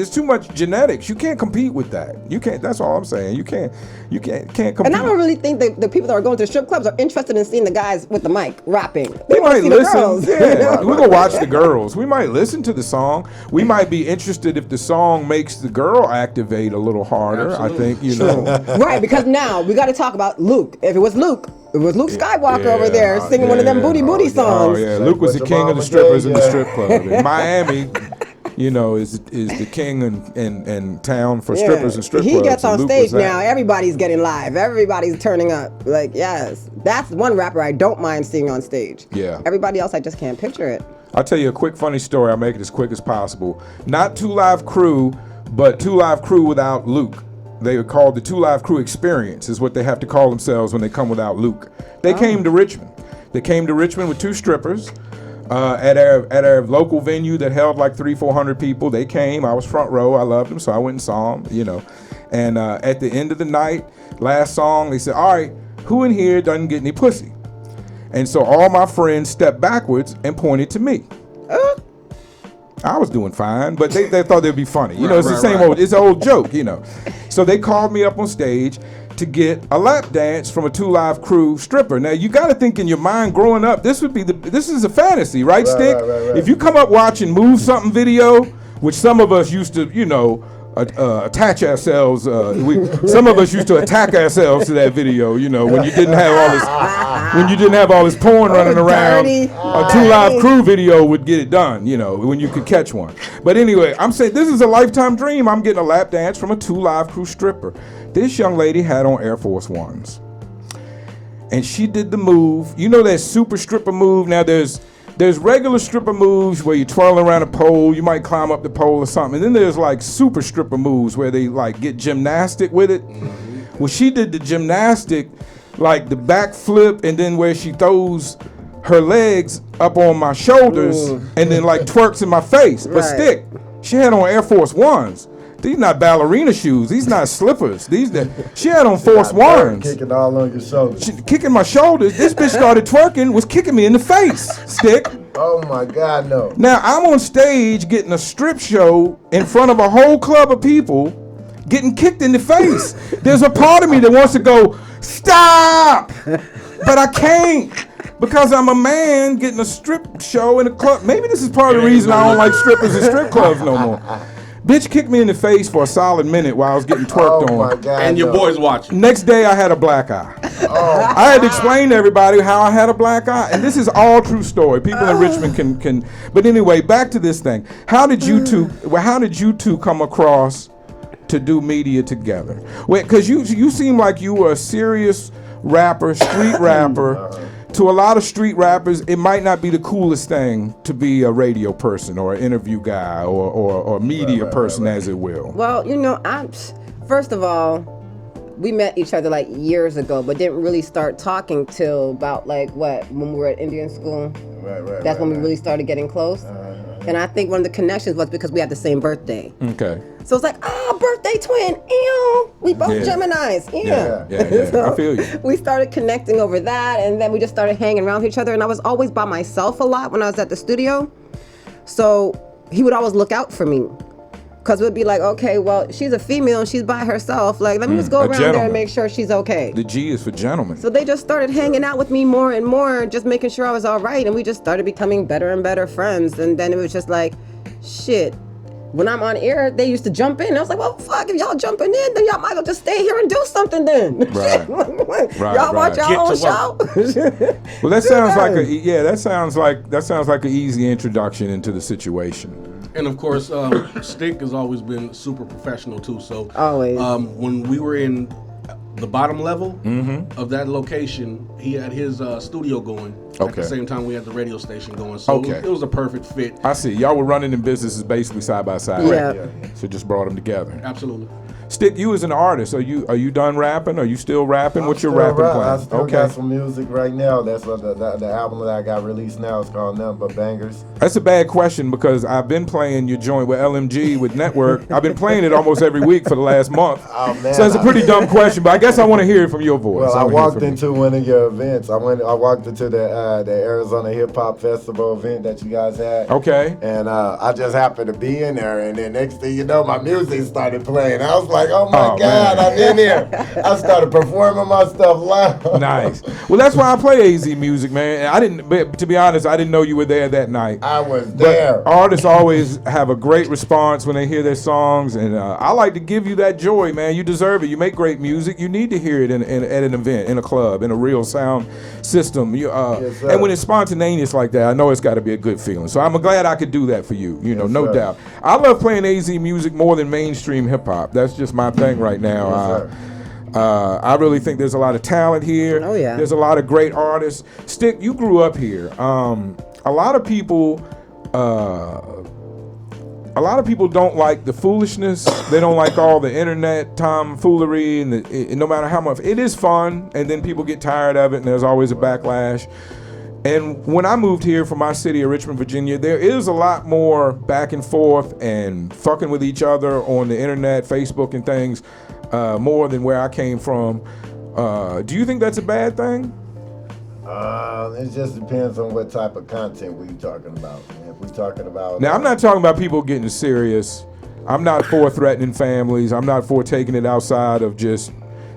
too much genetics. You can't compete with that. You can't. That's all I'm saying. You can't compete. And I don't really think that the people that are going to strip clubs are interested in seeing the guys with the mic rapping. We might listen. Girls. Yeah, we're gonna watch the girls. We might listen to the song. We might be interested if the song makes the girl activate a little harder. Absolutely. I think Right, because now we got to talk about Luke. If it was Luke Skywalker over there singing one of them booty songs. Oh yeah, Luke was the king of the strippers in the strip club. In Miami, is the king and town for strippers and strip clubs. He gets on Luke stage now. Everybody's getting live. Everybody's turning up. Like, yes, that's one rapper I don't mind seeing on stage. Yeah. Everybody else, I just can't picture it. I'll tell you a quick funny story. I'll make it as quick as possible. Not Two Live Crew, but Two Live Crew without Luke. They are called the Two Live Crew Experience, is what they have to call themselves when they come without Luke. They came to Richmond. They came to Richmond with two strippers at our local venue that held like 300-400 people. They came. I was front row. I loved them, so I went and saw them. And at the end of the night, last song, they said, "All right, who in here doesn't get any pussy?" And so all my friends stepped backwards and pointed to me. I was doing fine, but they thought they'd be funny. It's the same old, it's an old joke, So they called me up on stage to get a lap dance from a Two Live Crew stripper. Now you got to think in your mind, growing up, this is a fantasy, right, Stick? Right. If you come up watching Move Something video, which some of us used to, attach ourselves. Some of us used to attack ourselves to that video. When you didn't have all this porn running around. A Two Live Crew video would get it done. When you could catch one. But anyway, I'm saying this is a lifetime dream. I'm getting a lap dance from a Two Live Crew stripper. This young lady had on Air Force Ones, and she did the move. That super stripper move. Now there's regular stripper moves where you twirl around a pole, you might climb up the pole or something. And then there's like super stripper moves where they like get gymnastic with it. Well, she did the gymnastic, like the back flip, and then where she throws her legs up on my shoulders and then like twerks in my face. But Stick, she had on Air Force Ones. These not ballerina shoes. These not slippers. She had on Force Ones. Kicking all on your shoulders. Kicking my shoulders. This bitch started twerking, was kicking me in the face, Stick. Oh my God, no. Now I'm on stage getting a strip show in front of a whole club of people, getting kicked in the face. There's a part of me that wants to go, stop! But I can't. Because I'm a man getting a strip show in a club. Maybe this is part of the reason I don't like strippers and strip clubs no more. Bitch kicked me in the face for a solid minute while I was getting twerked on. My God, and your boys watching. Next day I had a black eye. I had to explain to everybody how I had a black eye, and this is all true story. People in Richmond can. But anyway, back to this thing. How did you two come across to do media together? Because you seem like you were a serious rapper, street rapper. to a lot of street rappers, it might not be the coolest thing to be a radio person or an interview guy or media person, as it will. Well, first of all, we met each other like years ago, but didn't really start talking till about when we were at Indian school. Right. That's when we really started getting close. And I think one of the connections was because we had the same birthday. Okay. So it's like, birthday twin. Ew. We both Geminis. Yeah. So I feel you. we started connecting over that, and then we just started hanging around with each other. And I was always by myself a lot when I was at the studio. So he would always look out for me. Because it would be like, okay, well, she's a female and she's by herself. Like, let me just go around there and make sure she's okay. The G is for gentlemen. So they just started hanging out with me more and more, just making sure I was all right. And we just started becoming better and better friends. And then it was just like, shit. When I'm on air, they used to jump in. I was like, well, fuck, if y'all jumping in, then y'all might as well just stay here and do something then. Right. Y'all watch your own show. Well, that sounds that sounds like an easy introduction into the situation. And of course, Stick has always been super professional too. So always. When we were in the bottom level of that location, he had his studio going. At the same time, we had the radio station going. So it was a perfect fit. I see. Y'all were running in businesses basically side by side. Yeah. So just brought them together. Absolutely. Stick, you as an artist, are you done rapping? Are you still rapping? What's your rapping plan? I still got some music right now. That's what the album that I got released now is called Nothing But Bangers. That's a bad question because I've been playing your joint with LMG with Network. I've been playing it almost every week for the last month. Oh, man, so it's a pretty dumb question, but I guess I want to hear it from your voice. Well, I walked into one of your events. I walked into the Arizona Hip Hop Festival event that you guys had. Okay. And I just happened to be in there, and then next thing you know, my music started playing. I was like, oh my God. I'm in here. I started performing my stuff live. Nice. Well, that's why I play AZ music, man. But to be honest, I didn't know you were there that night. I was there. But artists always have a great response when they hear their songs, and I like to give you that joy, man. You deserve it. You make great music. You need to hear it at an event, in a club, in a real sound system. Yes, and when it's spontaneous like that, I know it's got to be a good feeling. So I'm glad I could do that for you. Yes, no doubt. I love playing AZ music more than mainstream hip hop. That's just my thing right now. I really think there's a lot of talent here. Oh yeah. There's a lot of great artists. Stick, you grew up here. A lot of people don't like the foolishness. They don't like all the internet tomfoolery and no matter how much it is fun, and then people get tired of it, and there's always a backlash. And when I moved here from my city of Richmond, Virginia, there is a lot more back and forth and fucking with each other on the internet, Facebook and things, more than where I came from. Do you think that's a bad thing? It just depends on what type of content we're talking about. If we're talking about... Now, I'm not talking about people getting serious. I'm not for threatening families. I'm not for taking it outside of just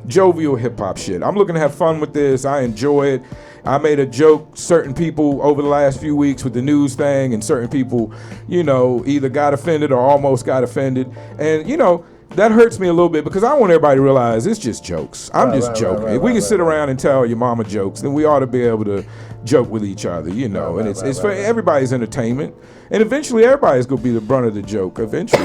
jovial hip-hop shit. I'm looking to have fun with this. I enjoy it. I made a joke, certain people over the last few weeks with the news thing, and certain people, either got offended or almost got offended. And, that hurts me a little bit because I want everybody to realize it's just jokes. I'm just joking. If we can sit around and tell your mama jokes, then we ought to be able to joke with each other, and it's for everybody's entertainment. And eventually everybody's going to be the brunt of the joke. Eventually,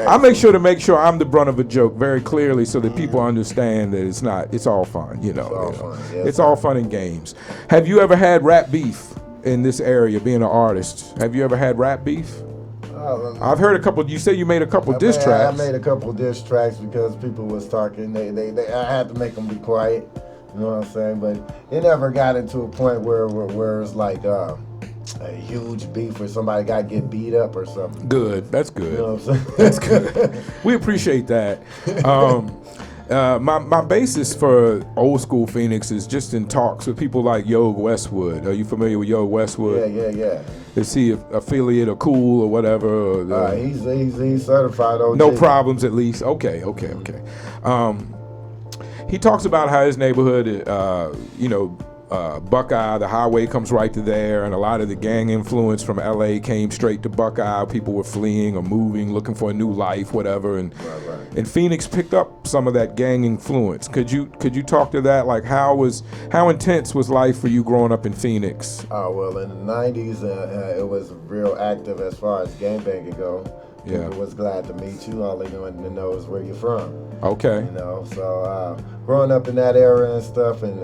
I make sure I'm the brunt of a joke very clearly so that people understand that it's all fun, It's all fun and games. Have you ever had rap beef in this area being an artist? Have you ever had rap beef? I've heard a couple. You say you made a couple diss tracks. I made a couple diss tracks because people was talking. I had to make them be quiet. You know what I'm saying? But it never got into a point where it's like a huge beef where somebody got to get beat up or something. Good. That's good. You know what I'm saying? That's good. We appreciate that. My basis for old school Phoenix is just in talks with people like Yogue Westwood. Are you familiar with Yogue Westwood? Yeah. Is he affiliate or cool or whatever? He's certified OG. No problems, at least. Okay. He talks about how his neighborhood, Buckeye, the highway comes right to there, and a lot of the gang influence from LA came straight to Buckeye. People were fleeing or moving, looking for a new life, whatever, and Phoenix picked up some of that gang influence. Could you talk to that? Like how intense was life for you growing up in Phoenix? Oh well, in the '90s, it was real active as far as gangbanging go. Yeah. People was glad to meet you. All they wanted to know is where you're from. Okay. So growing up in that era and stuff, and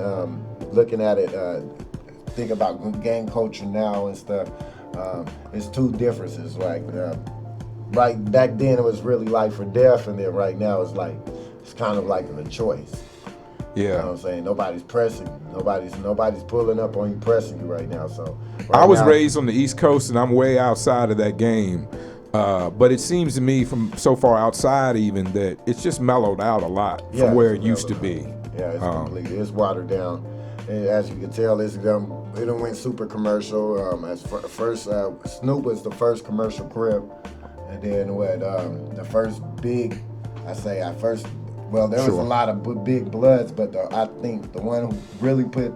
looking at it think about gang culture now and stuff, it's two differences. Like, right back then it was really life or death, and then right now it's kind of like a choice. Yeah. You know what I'm saying? Nobody's pressing. Nobody's pulling up on you, pressing you right now. So I was raised on the East Coast, and I'm way outside of that game. But it seems to me, from so far outside even, that it's just mellowed out a lot from where it used to be. Yeah, it's completely. It's watered down. And as you can tell, it done went super commercial. First, Snoop was the first commercial Crip, and then the first big, well, there was a lot of big Bloods, but I think the one who really put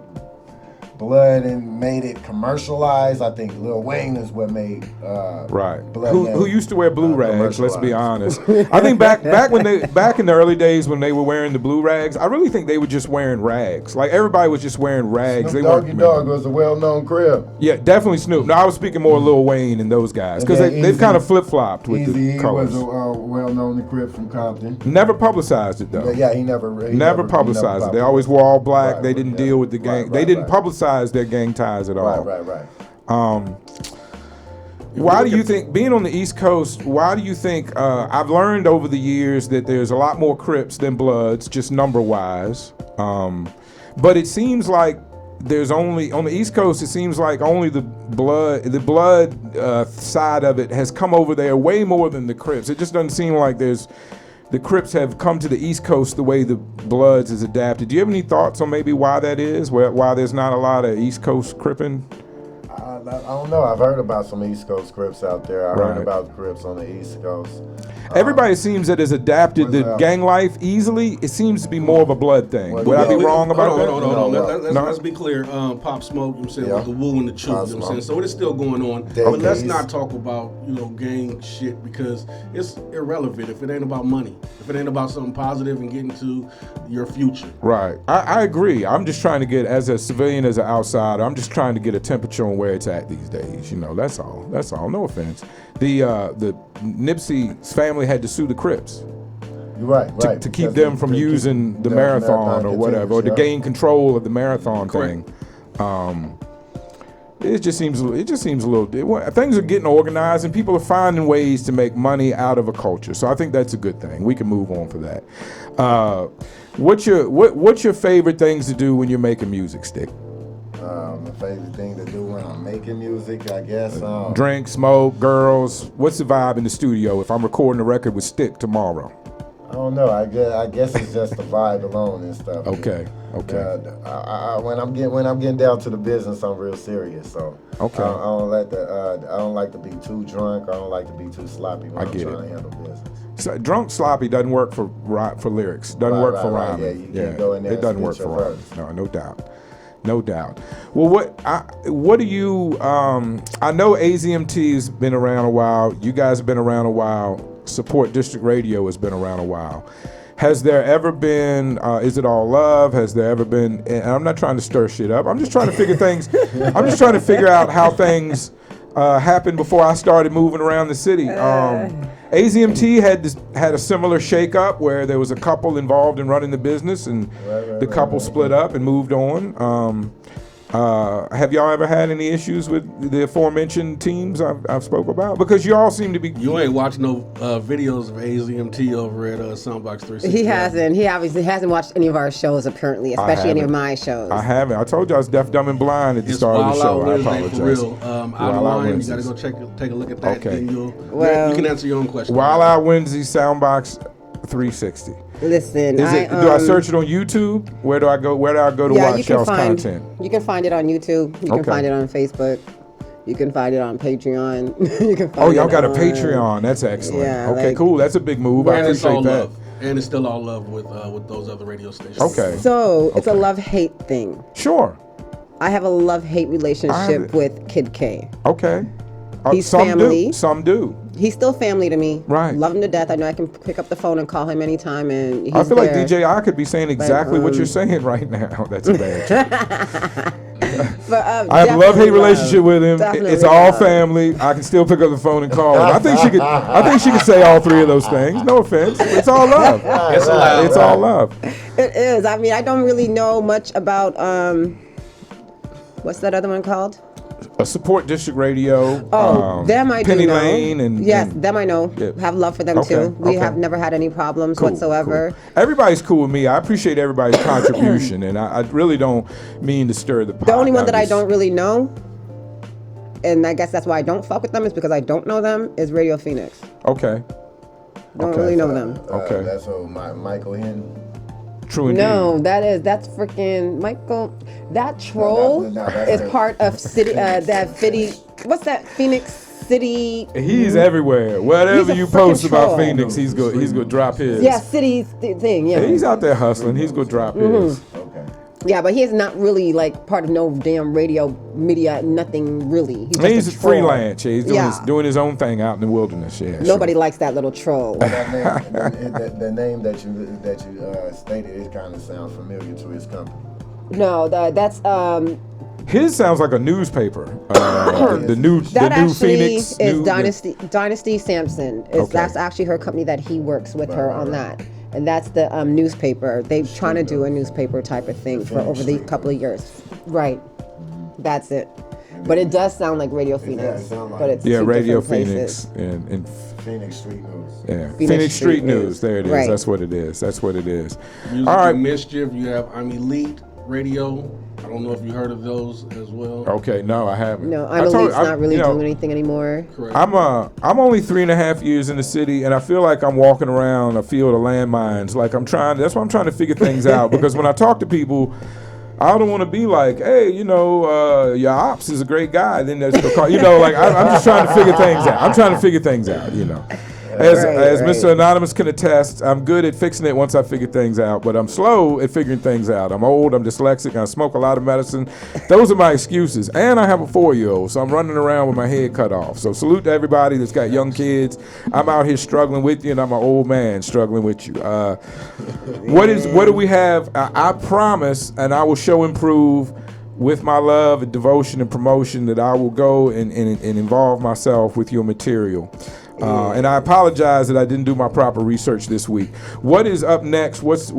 blood and made it commercialized, I think Lil Wayne is what made right. Blood. Who used to wear blue rags? Let's be honest. I think back in the early days when they were wearing the blue rags, I really think they were just wearing rags. Like everybody was just wearing rags. Snoop Dogg was a well-known Crip. Yeah, definitely Snoop. No, I was speaking more Lil Wayne and those guys because they've kind of flip-flopped with the colors. He was a well-known Crip from Compton. Never publicized it though. Yeah, he never publicized it. They always wore all black. They didn't deal with the gang. They didn't publicize their gang ties at all. Right. Why do you think, being on the East Coast, why do you think, I've learned over the years that there's a lot more Crips than Bloods, just number-wise. But it seems like there's only, on the East Coast, it seems like only the blood side of it has come over there way more than the Crips. It just doesn't seem like the Crips have come to the East Coast the way the Bloods is adapted. Do you have any thoughts on maybe why that is? Why there's not a lot of East Coast Cripping? I don't know. I've heard about some East Coast Crips out there. I heard about Crips on the East Coast. Everybody seems that has adapted the gang life easily. It seems to be more of a blood thing. Would I be wrong about that? Hold on. Let's be clear. Pop Smoke, you know what I'm saying, the Woo and the Chew, you know what I'm saying? So it is still going on. But let's not talk about, gang shit because it's irrelevant if it ain't about money. If it ain't about something positive and getting to your future. Right. I agree. I'm just trying to get, as a civilian, as an outsider, I'm just trying to get a temperature on where it's at these days. That's all. No offense. The Nipsey's family had to sue the Crips. Right. To keep them from using the marathon or whatever, or to gain control of the marathon thing. It just seems a little. Things are getting organized, and people are finding ways to make money out of a culture. So I think that's a good thing. We can move on for that. What's your favorite things to do when you're making music, Stick? My favorite thing to do when I'm making music, I guess. Drink, smoke, girls. What's the vibe in the studio if I'm recording a record with Stick tomorrow? I don't know. I guess it's just the vibe alone and stuff. Okay. When I'm getting down to the business, I'm real serious. So I don't like to be too drunk. I don't like to be too sloppy when I'm trying to handle business. So, drunk sloppy doesn't work for lyrics. Doesn't work for rhyming. Yeah, you can't go in there. It doesn't work for rhyming. No doubt. Well, what do you? I know AZMT's been around a while. You guys have been around a while. Support District Radio has been around a while. Has there ever been? Is it all love? Has there ever been? And I'm not trying to stir shit up. I'm just trying to figure things. I'm just trying to figure out how things happened before I started moving around the city. AZMT had a similar shakeup where there was a couple involved in running the business, and the couple split up and moved on. Have y'all ever had any issues with the aforementioned teams I've spoke about? Because you all seem to be. You ain't watching no videos of AZMT over at Soundbox 360. He hasn't. He obviously hasn't watched any of our shows, apparently, especially any of my shows. I haven't. I told you I was deaf, dumb, and blind at the start of the show. I apologize. For real. Out of line, you got to go take a look at that. Okay. Then you can answer your own question. Wild Out Wednesday, Soundbox 360. Listen, do I search it on YouTube? Where do I go to watch y'all's content? You can find it on YouTube. You can find it on Facebook. You can find it on Patreon. You can find y'all got a Patreon. That's excellent. Yeah, okay, cool. That's a big move. I appreciate that. And it's still all love with those other radio stations. Okay. So it's a love-hate thing. Sure. I have a love-hate relationship with Kid K. Okay. He's family. Some do. He's still family to me. Right. Love him to death. I know I can pick up the phone and call him anytime, and he's I feel there. like DJ I could be saying exactly what you're saying right now. That's bad. But, I have a love-hate relationship with him. Definitely it's all family. I can still pick up the phone and call him. I think she could say all three of those things. No offense. It's all love. It's all love. It is. I mean, I don't really know much about What's that other one called? A Support District Radio. Them I Penny do know. Lane and yes, them I know. Yeah. Have love for them Okay, too. We okay. have never had any problems Cool, whatsoever. cool. Everybody's cool with me. I appreciate everybody's contribution, and I really don't mean to stir the pot. The only one that I just- don't really know, and I guess that's why I don't fuck with them, is because I don't know them, is Radio Phoenix. Okay. Don't Okay. really know them. Okay. That's Michael Henry. True indeed. No, that's freaking Michael. That troll No, that's is the- part of city. That city. What's that? Phoenix City. He's everywhere. Whatever He's a you post freaking about troll. Phoenix, he's gonna drop his. Yeah, city thing. Yeah. Yeah, he's out there hustling. He's gonna drop his. Okay. Yeah, but he's not really like part of no damn radio media. Nothing really. He's, He's just a troll. freelance. Yeah, he's doing his own thing out in the wilderness. Yeah. Nobody likes that little troll. That name, the name that you stated, it kind of sounds familiar to his company. No, that's His sounds like a newspaper. The new actually Phoenix is new- Dynasty Sampson. Okay. That's actually her company that he works with her on that. And that's the newspaper. They're trying to do a newspaper type of thing for over the couple of years. Right. That's it. But it does sound like Radio Phoenix. it sound like but it's Yeah, two Radio different Phoenix places. and Phoenix Street News. yeah, Phoenix Phoenix Street Street News. News. There it is. Right. That's what it is. That's what it is. Music All right. and Mischief. You have I'm Elite Radio. I don't know if you heard of those as well. Okay, no, I haven't. No, I I'm told- Elite's not really you know, doing anything anymore. Correct. I'm only 3.5 years in the city, and I feel like I'm walking around a field of landmines. Like that's why I'm trying to figure things out. Because when I talk to people, I don't want to be like, hey, your ops is a great guy. Then that's the car. I'm just trying to figure things out. I'm trying to figure things out. As Right. Mr. Anonymous can attest, I'm good at fixing it once I figure things out, but I'm slow at figuring things out. I'm old, I'm dyslexic, I smoke a lot of medicine. Those are my excuses. And I have a 4-year-old, so I'm running around with my head cut off. So salute to everybody that's got young kids. I'm out here struggling with you, and I'm an old man struggling with you. What do we have? I promise, and I will show improve with my love and devotion and promotion, that I will go and involve myself with your material. And I apologize that I didn't do my proper research this week. What is up next? What's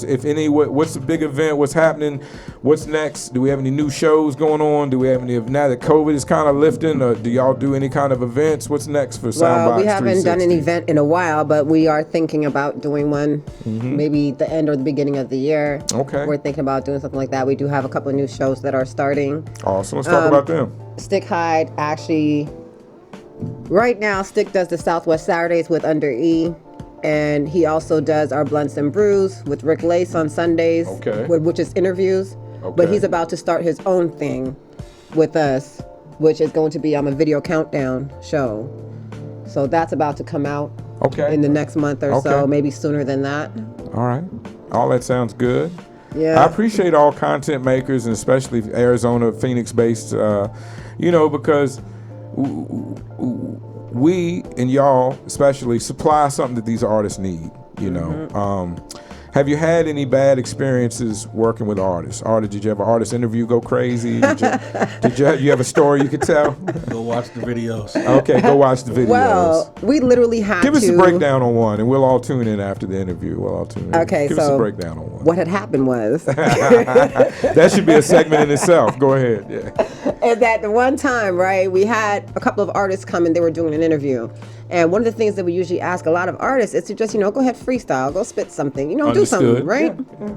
if any? What's the big event? What's happening? What's next? Do we have any new shows going on? Do we have any? Now that COVID is kind of lifting, do y'all do any kind of events? What's next for Soundbox? Well, we haven't done an 360? event in a while, but we are thinking about doing one maybe the end or the beginning of the year. Okay. We're thinking about doing something like that. We do have a couple of new shows that are starting. Awesome. Let's talk about them. Stick Hide actually, right now, Stick does the Southwest Saturdays with Under E. And he also does our Blunts and Brews with Rick Lace on Sundays, Okay. which is interviews. Okay. But he's about to start his own thing with us, which is going to be a video countdown show. So that's about to come out Okay. in the next month or so, Okay. maybe sooner than that. All right. All that sounds good. Yeah. I appreciate all content makers, and especially Arizona, Phoenix-based, because we and y'all especially supply something that these artists need. Have you had any bad experiences working with artists? Did you have an artist interview go crazy? Did you have a story you could tell? Go watch the videos. Okay, go watch the videos. Well, we literally had Give to. us a breakdown on one, and we'll all tune in after the interview. We'll all tune in. Okay, Give us a so breakdown on one. what had happened was That should be a segment in itself. Go ahead. Yeah. and that the one time, right, we had a couple of artists come and they were doing an interview. And one of the things that we usually ask a lot of artists is to just, go ahead, freestyle, go spit something, do Understood. something, right? Yeah.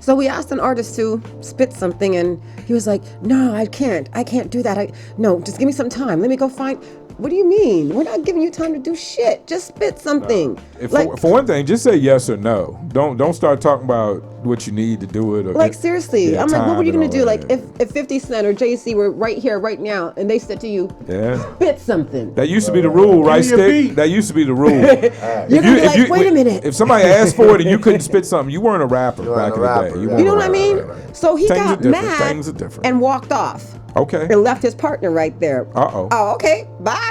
So we asked an artist to spit something, and he was like, no, I can't do that. No, just give me some time. Let me go find. What do you mean? We're not giving you time to do shit. Just spit something. For one thing, just say yes or no. Don't start talking about what you need to do it. Or seriously, yeah, I'm like, what were you time gonna and do? all Like, that. if 50 Cent or JC were right here, right now, and they said to you, Yeah. spit something. That used to be the rule, right, Give me a Stick? beat. That used to be the rule. You're gonna be like, wait a minute. If somebody asked for it and you couldn't spit something, you weren't a rapper You back weren't in a the rapper, day. yeah. weren't You know a what I rapper. mean? right. So he Things are got different. mad Things are different. and walked off Okay. and left his partner right there. Uh-oh. Oh, okay. Bye.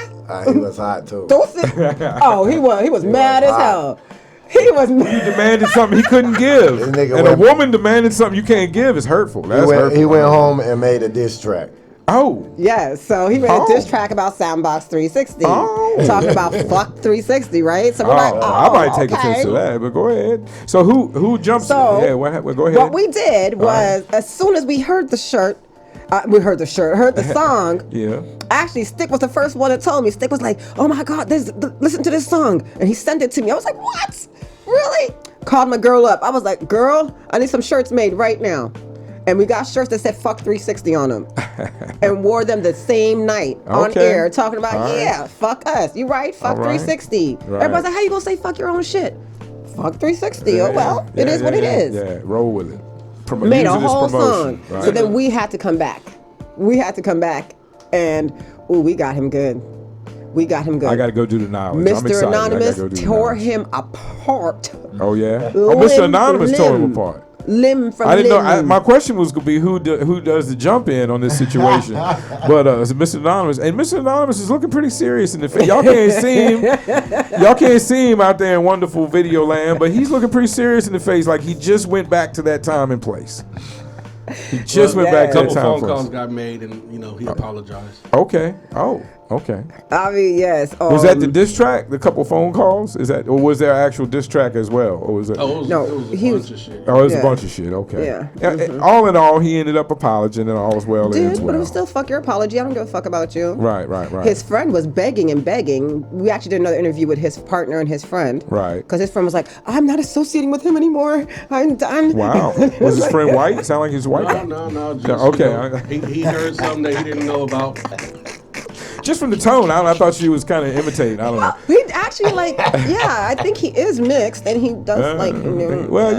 He was hot too. Don't sit. Oh, he was mad as hot. hell. He was He mad. demanded something he couldn't give. This nigga And a went- woman demanding something you can't give is hurtful. That's hurtful. He went home and made a diss track. Oh. Yes, so he made Oh. a diss track about Soundbox 360. Oh. Talking about fuck 360, right? So we're like, oh, I might take okay. offense to that, but go ahead. So who jumps? So, yeah, what happened? Go ahead. What we did was, right. as soon as we heard the shirt, We heard the shirt, heard the song. Yeah. Actually, Stick was the first one that told me. Stick was like, "Oh my God, listen to this song," and he sent it to me. I was like, "What? Really?" Called my girl up. I was like, "Girl, I need some shirts made right now." And we got shirts that said "fuck 360" on them, and wore them the same night on air, talking about fuck us. You right? Fuck 360. Right. Everybody's like, "How you gonna say fuck your own shit?" Fuck 360. Oh well, it is what it is. Yeah, roll with it. Made a whole song. Right. So then we had to come back. And we got him good. I got to go do the knowledge. Mr. Anonymous tore him apart. Oh yeah. Mr. Anonymous tore him apart. Limb from I didn't limb. know. My question was going to be who does the jump in on this situation, but Mr. Anonymous, and Mr. Anonymous is looking pretty serious in the face. Y'all can't see him out there in wonderful video land, but he's looking pretty serious in the face, like he just went back to that time and place. He just went back to that time and phone calls place. got made, and he apologized. Okay. Oh. Okay. I mean, yes. Was that the diss track? The couple phone calls? Is that, or was there actual diss track as well? Or was it? Oh, it was a bunch of shit. Oh, it was a bunch of shit. Okay. Yeah. All in all, he ended up apologizing, and all was well. But it was still fuck your apology. I don't give a fuck about you. Right. His friend was begging and begging. We actually did another interview with his partner and his friend. Right. Because his friend was like, "I'm not associating with him anymore. I'm done." Wow. Was his friend white? Sound like he's white? No. Just, okay. He heard something that he didn't know about. Just from the tone, I thought she was kind of imitating. I don't know. He actually I think he is mixed, and he does Well,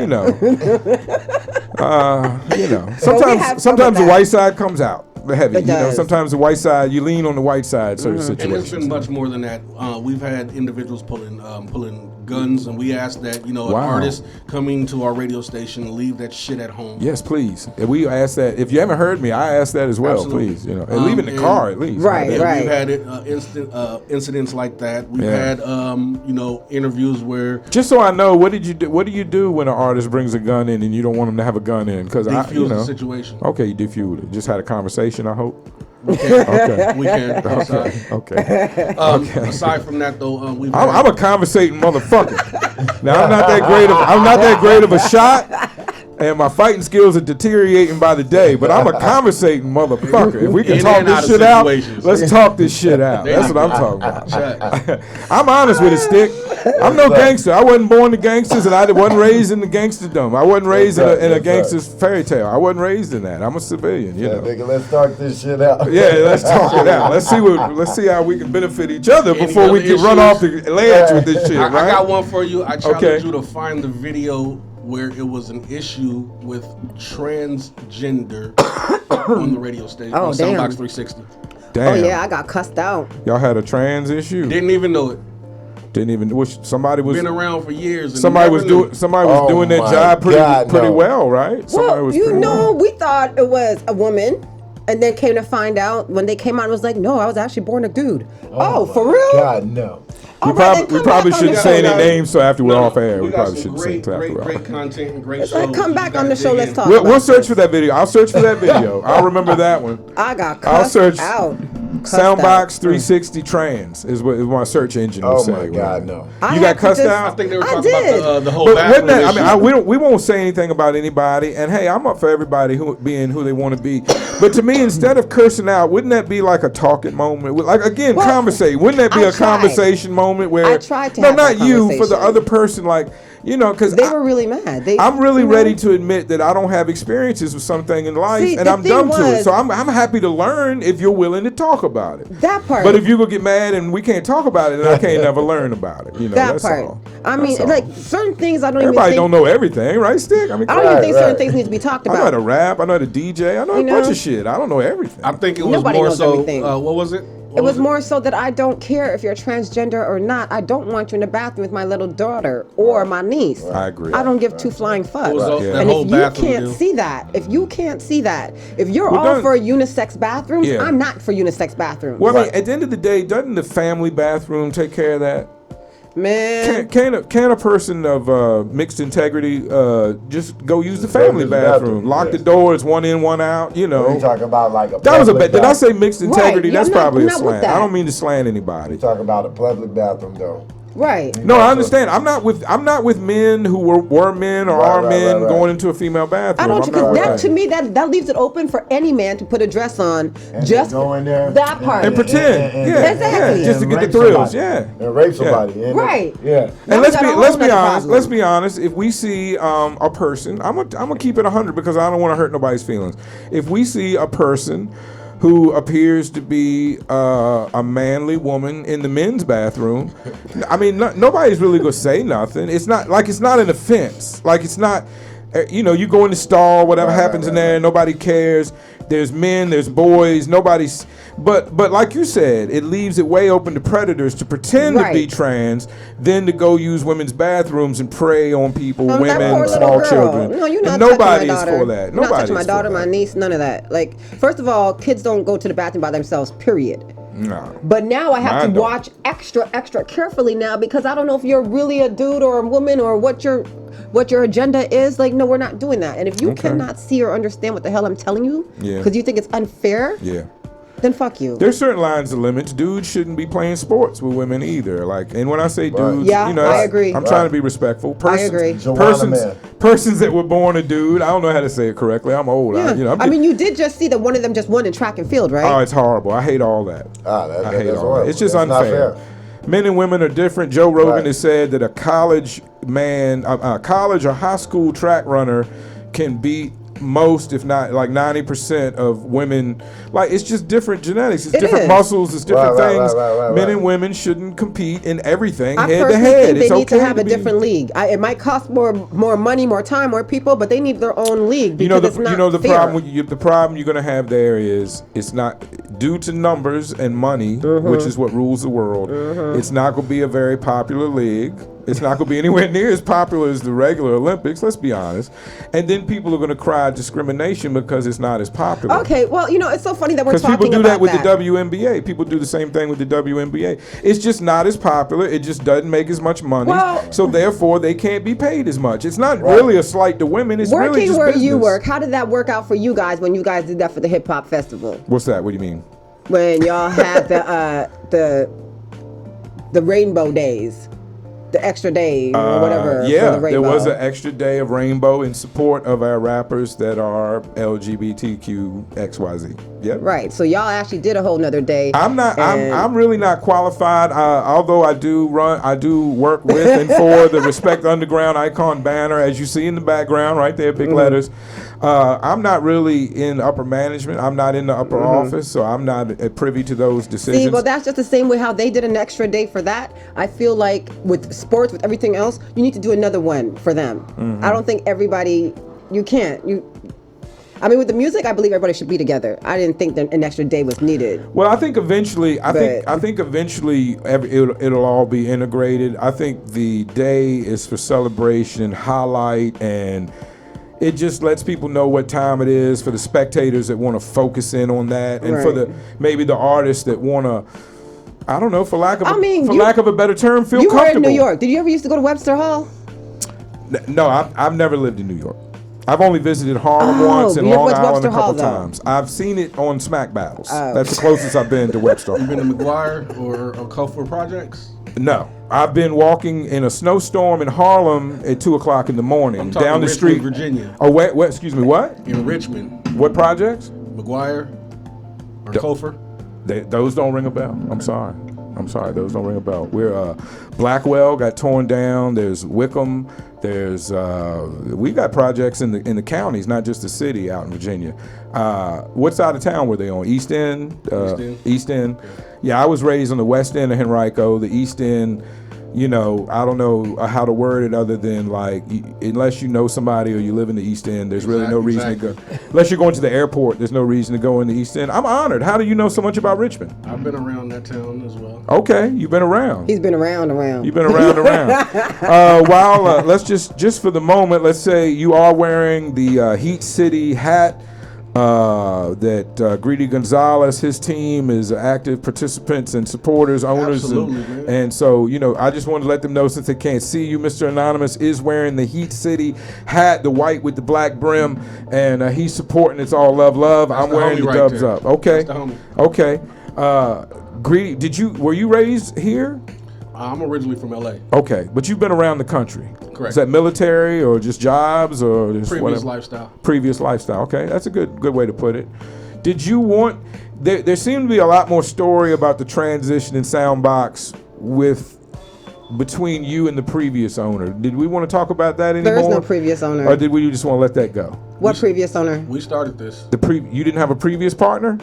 sometimes the white side comes out. The heavy, sometimes the white side, you lean on the white side, certain situations. And it's been much more than that. We've had individuals pulling guns, and we ask that an artist coming to our radio station leave that shit at home. Yes, please. And we ask that. If you haven't heard me, I ask that as well. Absolutely. Please, and leave it in the car at least. Right. We've had incidents like that. We've had interviews where, just so I know, what do you do when an artist brings a gun in and you don't want them to have a gun in? Because defuse the situation. Okay, you defuse it. Just had a conversation, I hope. We can. We can. Okay. Aside from that, though, I'm a conversating motherfucker. Now I'm not that great of a shot, and my fighting skills are deteriorating by the day. But I'm a conversating motherfucker. If we can talk this shit out, let's talk this shit out. That's what I'm talking about. I'm honest with it, Stick. I'm no gangster. I wasn't born to gangsters, and I wasn't raised in the gangsterdom. I wasn't raised in a gangster's fairy tale. I wasn't raised in that. I'm a civilian, Nigga, let's talk this shit out. Yeah, let's talk it out. Let's see how we can benefit each other before we can run off the ledge with this shit, right? I got one for you. I challenge you to find the video where it was an issue with transgender on the radio station on Soundbox 360. Damn. Oh yeah, I got cussed out. Y'all had a trans issue. Didn't even know it. Somebody was been around for years. And somebody was doing that job pretty well, right? We thought it was a woman, and then came to find out when they came out, it was like, no, I was actually born a dude. Oh, for real? God, no. We probably shouldn't say any names, so after we're off air, we probably shouldn't say great content and great shows. Come back on the show, let's talk. We'll search for that video. I'll search for that video. I'll remember that one. I got cussed out. Soundbox 360 trans is what my search engine will say. Oh my God, no. You got cussed out? I think they were talking about the whole bathroom issue. We won't say anything about anybody. And hey, I'm up for everybody being who they want to be. But to me, instead of cursing out, wouldn't that be like a talking moment? Like again, conversate. Wouldn't that be a conversation moment where? I tried to. No, not you, for the other person. Like because they were really mad. I'm really ready to admit that I don't have experiences with something in life, and I'm dumb to it. So I'm happy to learn if you're willing to talk about it. That part. But if you gonna get mad and we can't talk about it, then I can't never learn about it. That that's part. all. I mean, certain things I don't Everybody don't know everything, right, Stick? I mean, I don't even think certain things need to be talked about. I know how to rap. I know how to DJ. I know a bunch of shit. I don't know everything. I think it was more so. What was it? It was more so that I don't care if you're transgender or not. I don't want you in the bathroom with my little daughter or my niece. I agree. I don't give two flying fucks. And if you can't see that, if you're all for unisex bathrooms, I'm not for unisex bathrooms. Well, I mean, at the end of the day, doesn't the family bathroom take care of that? Man, can a person of mixed integrity just go use the family bathroom? Lock the doors, one in, one out. You talking about like a. That was a bit. Did I say mixed integrity? Right. That's probably a slant. I don't mean to slant anybody. You talking about a public bathroom though. Right. No, I understand. I'm not with men who were men or are men going into a female bathroom. I don't. I'm not with Because to me, that leaves it open for any man to put a dress on, And just go in there that part. and pretend. and- Exactly. Yeah, just to and get the rape thrills. somebody. Yeah. And rape somebody. And Right. Yeah. Now And we let's got a be whole honest. nother problem. Let's be honest. If we see a person, I'm gonna keep it 100 because I don't want to hurt nobody's feelings. If we see a person who appears to be a manly woman in the men's bathroom, I mean, nobody's really gonna say nothing. It's not an offense. Like it's not. You go in the stall, whatever happens in there, nobody cares. There's men, there's boys, nobody's. But like you said, it leaves it way open to predators to pretend to be trans, then to go use women's bathrooms and prey on people, That women, poor little small girl. children. No, you're And not nobody touching my is daughter. for that. You're not Nobody touching my is for daughter, my that. niece, none of that. Like, first of all, kids don't go to the bathroom by themselves, period. No. But now I have Mine to don't. watch extra carefully now because I don't know if you're really a dude or a woman or what your agenda is. Like, no, we're not doing that. And if you cannot see or understand what the hell I'm telling you, because you think it's unfair, then fuck you. There's certain lines of limits. Dudes shouldn't be playing sports with women either. Like, and when I say dudes, Yeah, I agree. I'm trying to be respectful. I agree. Persons that were born a dude. I don't know how to say it correctly. I'm old. Yeah. I mean, you did just see that one of them just won in track and field, right? Oh, it's horrible. I hate all that. I hate all that. It's just unfair. Men and women are different. Joe Rogan has said that a college or high school track runner can beat most, if not like 90% of women. Like, it's just different genetics. It's different muscles. It's different things. Men and women shouldn't compete in everything head to head. Think they need to have a different league. It might cost more money, more time, more people, but they need their own league because it's not the fair. problem you're going to have there is it's not due to numbers and money, which is what rules the world. It's not going to be a very popular league. It's not going to be anywhere near as popular as the regular Olympics, let's be honest. And then people are going to cry discrimination because it's not as popular. Okay, well, it's so funny that we're talking about that. Because people do that with the WNBA. People do the same thing with the WNBA. It's just not as popular. It just doesn't make as much money. So therefore, they can't be paid as much. It's not really a slight to women. It's really just where business. you work, how did that work out for you guys when you guys did that for the hip hop festival? What's that? What do you mean? When y'all had the rainbow days. The extra day or whatever. Yeah, for the there was rainbow. an extra day of rainbow in support of our rappers that are LGBTQ XYZ. Yep. Right. So y'all actually did a whole nother day. I'm really not qualified. Although I do work with and for the Respect Underground icon banner, as you see in the background, right there, big letters. I'm not really in upper management. I'm not in the upper office, so I'm not privy to those decisions. See, well, that's just the same way how they did an extra day for that. I feel like with sports, with everything else, you need to do another one for them. I don't think everybody. You can't. I mean, with the music, I believe everybody should be together. I didn't think that an extra day was needed. Well, I think eventually, it'll all be integrated. I think the day is for celebration, highlight, and it just lets people know what time it is for the spectators that want to focus in on that, and for maybe the artists that want to. I don't know, for lack of a better term, feel comfortable. You were in New York. Did you ever used to go to Webster Hall? No, I've never lived in New York. I've only visited Harlem once and Long Island a couple times. I've seen it on Smack Battles. That's the closest I've been to Webster. You been to McGuire or Culver Projects? No. I've been walking in a snowstorm in Harlem at 2 o'clock in the morning. I'm talking down the Richmond, street. Virginia. Oh, wait, excuse me, what? In Richmond. What projects? McGuire or Culver? Those don't ring a bell. I'm sorry, those don't ring a bell. We're Blackwell got torn down. There's Wickham. There's we got projects in the counties, not just the city out in Virginia. What side of town were they on? East End. East End. Yeah, I was raised on the West End of Henrico. The East End. I don't know how to word it other than like, unless you know somebody or you live in the East End, there's really no reason to go. Unless you're going to the airport, there's no reason to go in the East End. I'm honored. How do you know so much about Richmond? I've been around that town as well. Okay, you've been around. He's been around. You've been around. Let's just for the moment, let's say you are wearing the Heat City hat. That Greedy Gonzalez, his team is active participants and supporters, owners. Absolutely, and so, I just wanted to let them know, since they can't see you, Mr. Anonymous is wearing the Heat City hat, the white with the black brim, and he's supporting It's All Love, Love. That's I'm wearing the Dubs Up. Okay. That's the homie. Okay. Greedy, were you raised here? I'm originally from LA. Okay, but you've been around the country. Correct. Is that military or just jobs or just Previous whatever? lifestyle. Previous lifestyle. Okay, that's a good way to put it. Did you want? There seemed to be a lot more story about the transition in Soundbox between you and the previous owner. Did we want to talk about that anymore? There is no previous owner. Or did we just want to let that go? What previous owner? We started this. You didn't have a previous partner?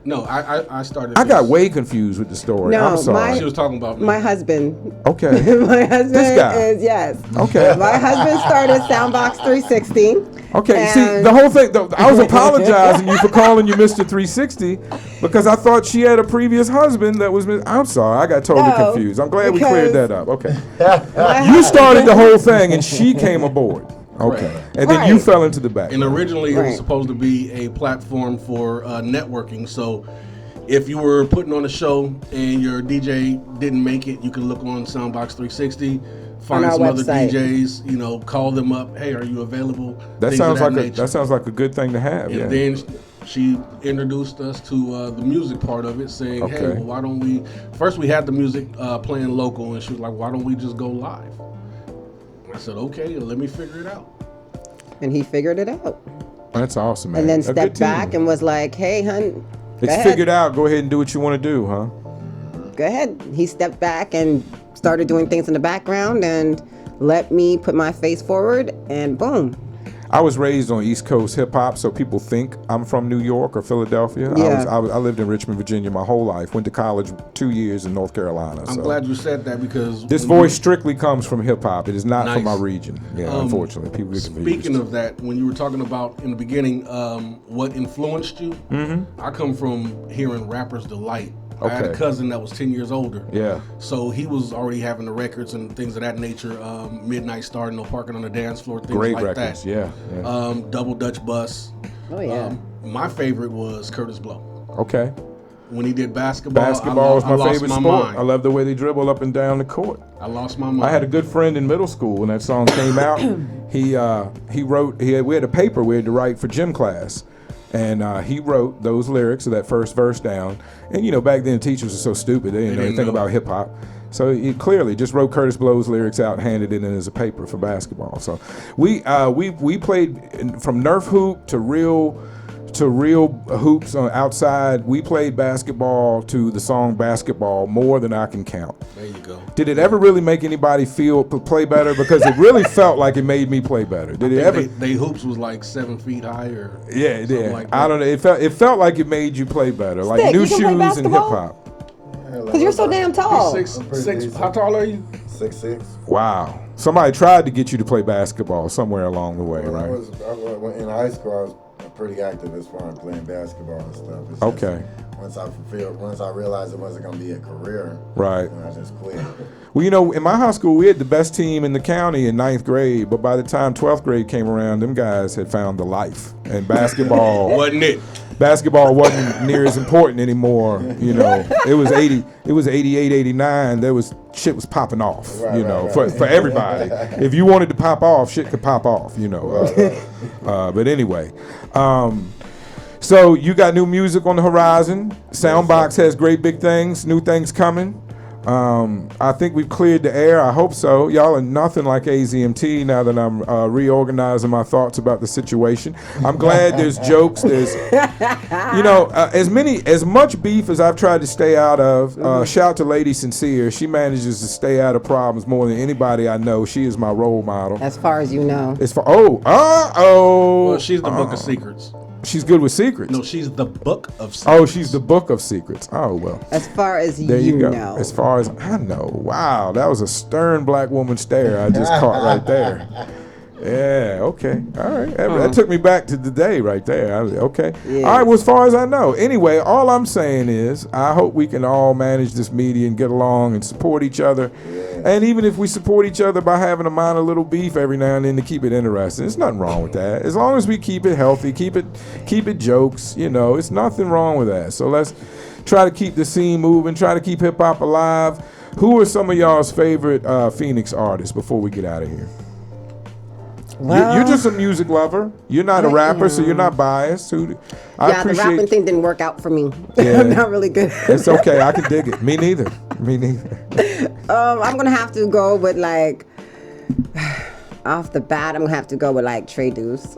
No, I started. I this. got way confused with the story. No, I'm sorry. She was talking about me. My husband. Okay. My husband This guy. is, yes. Okay. My husband started Soundbox 360. Okay, see, and- the whole thing, I was apologizing you for calling you Mr. 360 because I thought she had a previous husband that was, I'm sorry, I got totally No, confused. I'm glad we because- cleared that up. Okay. My You husband- started the whole thing and she came aboard. Okay. Right. And then you Right. fell into the back. And originally it was Right. supposed to be a platform for networking. So if you were putting on a show and your DJ didn't make it, you could look on Soundbox 360, find our some other website. DJs, call them up. Hey, are you available? That Things sounds of like nature. that sounds like a good thing to have. And Yeah. then she introduced us to the music part of it, saying, "Hey, Okay. well, why don't we?" First, we had the music playing local, and she was like, "Why don't we just go live?" I said, "Okay, let me figure it out." And he figured it out. That's awesome, man. And then A good stepped team. back and was like, hey, hun, It's go ahead. figured out. Go ahead and do what you want to do, huh? Go ahead. He stepped back and started doing things in the background and let me put my face forward, and boom. I was raised on East Coast hip hop, so people think I'm from New York or Philadelphia. Yeah. I lived in Richmond, Virginia my whole life. Went to college 2 years in North Carolina. I'm so. glad you said that because This when voice strictly comes from hip hop. It is not from Nice. my region. Yeah, unfortunately, people get confused. Speaking of that, when you were talking about in the beginning, what influenced you, I come from hearing rappers delight. I had a Okay. cousin that was 10 years older. Yeah. So he was already having the records and things of that nature. Midnight Star, No Parking on the Dance Floor, things Great like records. that. Yeah. Double Dutch Bus. Oh, yeah. My favorite was Curtis Blow. Okay. When he did basketball, Basketball is I my lost favorite my sport. mind. I love the way they dribble up and down the court. I lost my mind. I had a good friend in middle school when that song came out. We had a paper we had to write for gym class. And he wrote those lyrics of that first verse down. And back then teachers were so stupid, they didn't know anything about hip hop. So he clearly just wrote Curtis Blow's lyrics out, handed it in as a paper for basketball. So we played from Nerf hoop to real hoops on outside. We played basketball to the song Basketball more than I can count. There you go. Did it ever really make anybody play better? Because it really felt like it made me play better. Did it ever? They hoops was like 7 feet high or Yeah, it something did. like that. I don't know. It felt like it made you play better, like Stick, new you can play shoes and hip basketball? hop. Because you're so damn tall. He's I'm pretty six. decent. How tall are you? 6'6". Wow. Somebody tried to get you to play basketball somewhere along the way, When I right? was in high school, I was pretty active as far as playing basketball and stuff. It's just, Okay. Once I realized it wasn't going to be a career, Right. then I just quit. Well, in my high school, we had the best team in the county in 9th grade, but by the time 12th grade came around, them guys had found the life. And basketball Wasn't it? basketball wasn't near as important anymore. It was 88, 89. Shit was popping off, Right. for everybody. If you wanted to pop off, shit could pop off, But anyway, so you got new music on the horizon. Soundbox has great big things, new things coming. I think we've cleared the air. I hope so. Y'all are nothing like AZMT now that I'm reorganizing my thoughts about the situation. I'm glad there's jokes. There's, as much beef as I've tried to stay out of. Shout out to Lady Sincere. She manages to stay out of problems more than anybody I know. She is my role model. As far as you know. Well, she's the book of secrets. She's good with secrets. No, she's the book of secrets. Oh, she's the book of secrets. Oh, well. As far as There you go. know. As far as I know. Wow, that was a stern black woman stare I just caught right there. Yeah, okay. All right. That took me back to the day right there. Okay. Yes. All right, well, as far as I know. Anyway, all I'm saying is I hope we can all manage this media and get along and support each other. And even if we support each other by having a minor little beef every now and then to keep it interesting, there's nothing wrong with that. As long as we keep it healthy, keep it jokes, it's nothing wrong with that. So let's try to keep the scene moving, try to keep hip hop alive. Who are some of y'all's favorite Phoenix artists before we get out of here? Well, You're just a music lover. You're not a rapper, so you're not biased. the rapping thing didn't work out for me. Yeah. I'm not really good. It's okay. I can dig it. Me neither. Me neither. I'm gonna have to go with like off the bat. I'm gonna have to go with like Trey Deuce.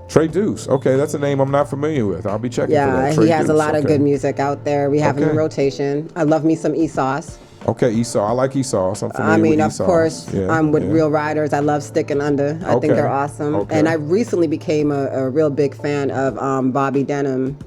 Trey Deuce. Okay, that's a name I'm not familiar with. I'll be checking for that. Yeah, Trey he has Deuce. a lot of Okay. good music out there. We have him in Okay. rotation. I love me some Esauce. Okay, Esau. I like Esau. I'm familiar I mean, with of Esau. course, Yeah, I'm with yeah. Real Riders. I love Stick and Under. I Okay, think they're awesome. okay. And I recently became a real big fan of Bobby Denham.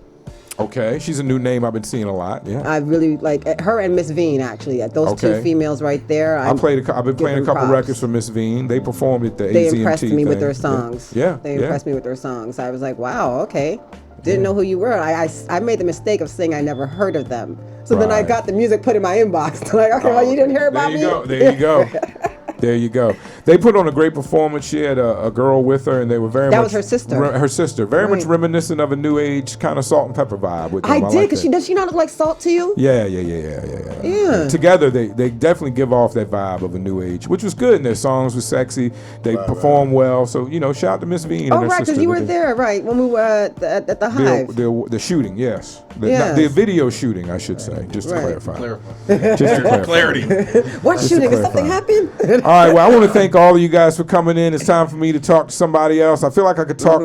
Okay, she's a new name I've been seeing a lot. Yeah. I really like her and Miss Veen, actually. Those Okay. two females right there. I've been playing a couple records for Miss Veen. They performed at the They AT&T impressed me with thing. their songs. Yeah. They impressed me with their songs. I was like, wow, okay. Didn't know who you were. I made the mistake of saying I never heard of them. So then I Right. got the music put in my inbox. Like, okay, well, you didn't hear about me? There you go. There you go. They put on a great performance. She had a girl with her, and they were very That much was her sister. Her sister, very much Right. reminiscent of a new age kind of Salt and Pepper vibe with them. I did, like because that. does she not look like Salt to you? Yeah. Yeah. Together, they definitely give off that vibe of a new age, which was good. And their songs were sexy. They performed well. So shout out to Miss Veen. Oh, and her right, sister. because you were They did- there, right, when we were at the Hive. The shooting, yes. Yes. The video shooting, I should say, just to Right. clarify. Just to clarify. Clarity. What Just to shooting? Did something clarify. happen? All right, well, I want to thank all of you guys for coming in. It's time for me to talk to somebody else. I feel like I could talk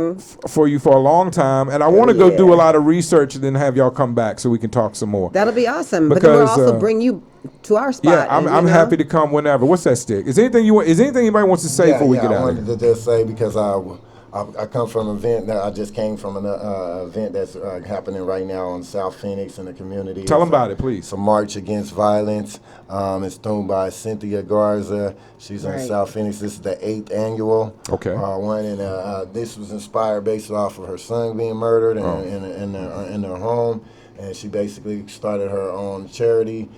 for you for a long time, and I want to go do a lot of research and then have y'all come back so we can talk some more. That'll be awesome. But then we'll Because, also bring you to our spot. Yeah, I'm happy to come whenever. What's that, Stick? Is there anything anybody wants to say before we get I out of wanted here? to just say because I come from an event that I just came from an event that's happening right now in South Phoenix in the community. Tell them It's about it, please. It's a march against violence. It's thrown by Cynthia Garza. She's in Right. South Phoenix. This is the 8th annual one, and this was inspired based off of her son being murdered in their home, and she basically started her own charity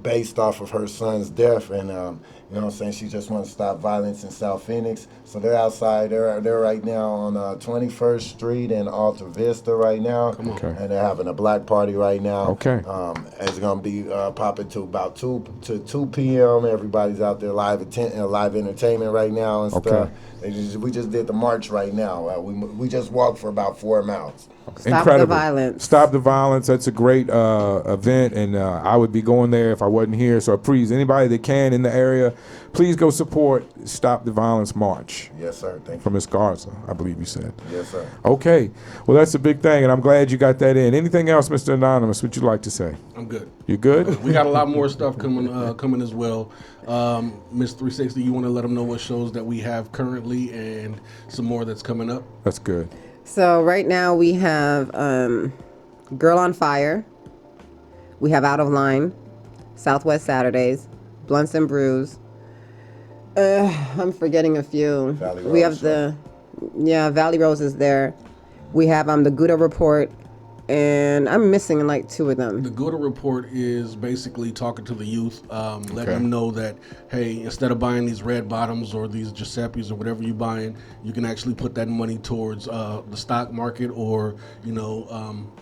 based off of her son's death, and you know what I'm saying, she just wants to stop violence in South Phoenix. So they're outside. They're right now on 21st Street and Alta Vista right now. Okay. And they're having a black party right now. Okay. It's gonna be popping to about 2 p.m. Everybody's out there live entertainment right now and Okay. stuff. We just did the march right now. We just walked for about 4 miles. Stop the violence. Stop the violence. That's a great event, and I would be going there if I wasn't here. So please, anybody that can in the area, please go support Stop the Violence March. Yes, sir. Thank you. From Miss Garza, I believe you said. Yes, sir. Okay. Well, that's a big thing, and I'm glad you got that in. Anything else, Mr. Anonymous, would you like to say? I'm good. You good? We got a lot more stuff coming as well. Mrs360, you want to let them know what shows that we have currently and some more that's coming up? That's good. So right now we have Girl on Fire. We have Out of Line, Southwest Saturdays, Blunts and Brews. I'm forgetting a few. Valley We Rose, have Valley Rose is there. We have the Gouda Report, and I'm missing like 2 of them. The Gouda Report is basically talking to the youth, letting them know that, hey, instead of buying these red bottoms or these Giuseppe's or whatever you're buying, you can actually put that money towards the stock market or,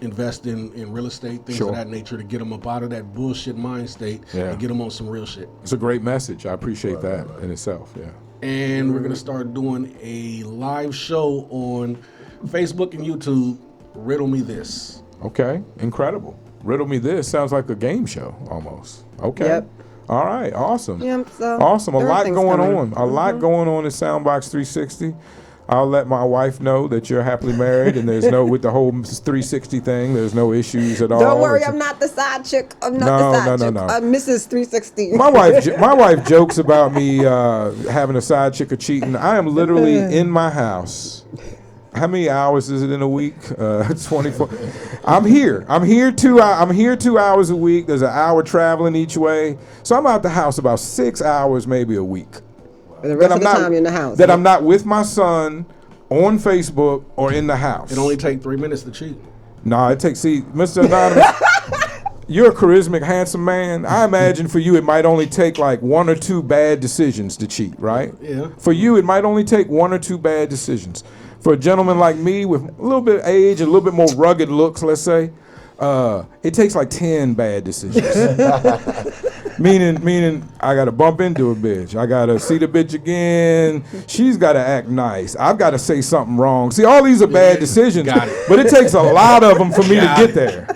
invest in real estate, things Sure. of that nature to get them up out of that bullshit mind state and get them on some real shit. It's a great message. I appreciate that in itself. Yeah. And we're going to start doing a live show on Facebook and YouTube, Riddle Me This. Okay. Incredible. Riddle Me This sounds like a game show almost. Okay. Yep. All right. Awesome. Yep, so Awesome. A lot everything's going coming. on. A lot going on in Soundbox 360. I'll let my wife know that you're happily married and there's no, with the whole 360 thing, there's no issues at all. Don't worry, It's- I'm not the side chick. I'm not No, the side no, chick. no. I'm Mrs. 360. My wife jokes about me having a side chick or cheating. I am literally in my house. How many hours is it in a week? 24. I'm here 2 hours a week. There's an hour traveling each way. So I'm out the house about 6 hours maybe a week. The rest of the time you're in the house. That I'm not with my son on Facebook or in the house. It only takes 3 minutes to cheat. No, it takes, see, Mr. Anonymous, you're a charismatic, handsome man. I imagine for you it might only take like 1 or 2 bad decisions to cheat, right? Yeah. For you, it might only take 1 or 2 bad decisions. For a gentleman like me with a little bit of age, a little bit more rugged looks, let's say, it takes like 10 bad decisions. Meaning I gotta bump into a bitch. I gotta see the bitch again. She's gotta act nice. I've gotta say something wrong. See, all these are bad decisions, Got it. but it takes a lot of them for me to get there.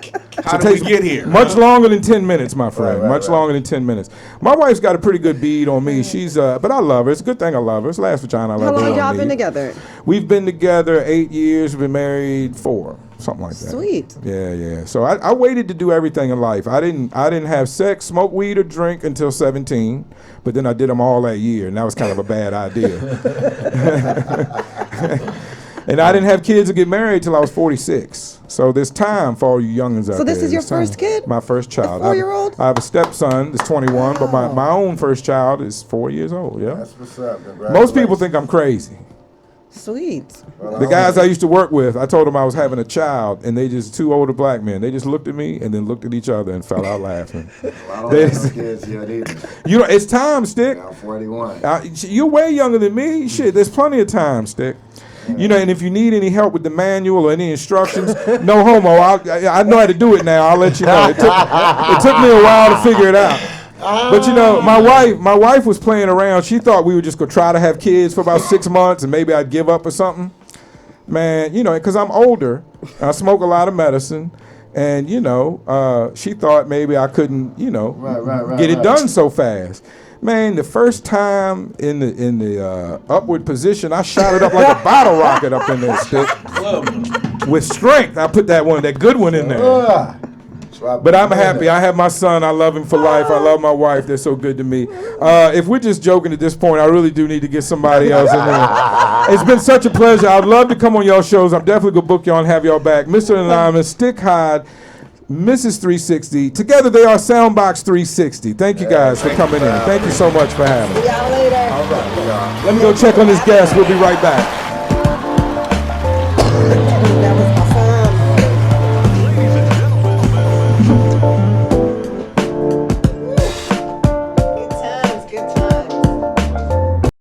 How did we get here? Much longer than 10 minutes, my friend. Right, much right. longer than 10 minutes. My wife's got a pretty good bead on me. She's, but I love her. It's a good thing I love her. It's the last vagina I love How her. long on y'all me. been together? We've been together 8 years. We've been married 4, something like that. Sweet. Yeah. So I waited to do everything in life. I didn't have sex, smoke weed, or drink until 17. But then I did them all that year, and that was kind of a bad idea. And I didn't have kids or get married till I was 46. So there's time for all you youngins out there. So this is your There's time. first kid? My first child. A 4-year-old? I have a stepson that's 21, but my own first child is 4 years old. Yeah. That's what's up. Most people think I'm crazy. Sweet. Well, The guys I used to work with, I told them I was having a child, and they just 2 older black men. They just looked at me and then looked at each other and fell out laughing. I don't have no kids yet either. You know, it's time, Stick. I'm 41. You're way younger than me. Shit, there's plenty of time, Stick. You know, and if you need any help with the manual or any instructions, no homo. I know how to do it now. I'll let you know. It took me a while to figure it out. But you know, my wife was playing around. She thought we were just gonna try to have kids for about 6 months, and maybe I'd give up or something. Man, you know, because I'm older, I smoke a lot of medicine, and you know, she thought maybe I couldn't, you know, get it done so fast. Man, the first time in the upward position, I shot it up like a bottle rocket up in there, Stick. With strength, I put that good one in there. But I'm happy. I have my son. I love him for life. I love my wife. They're so good to me. If we're just joking at this point, I really do need to get somebody else in there. It's been such a pleasure. I'd love to come on y'all shows. I'm definitely going to book y'all and have y'all back. Mr. Anonymous, Stick Hyde, Mrs360. Together they are Soundbox 360. Thank you guys for coming in. Thank you so much for having me. See y'all later. All right, y'all. Let me go check on this guest. We'll be right back.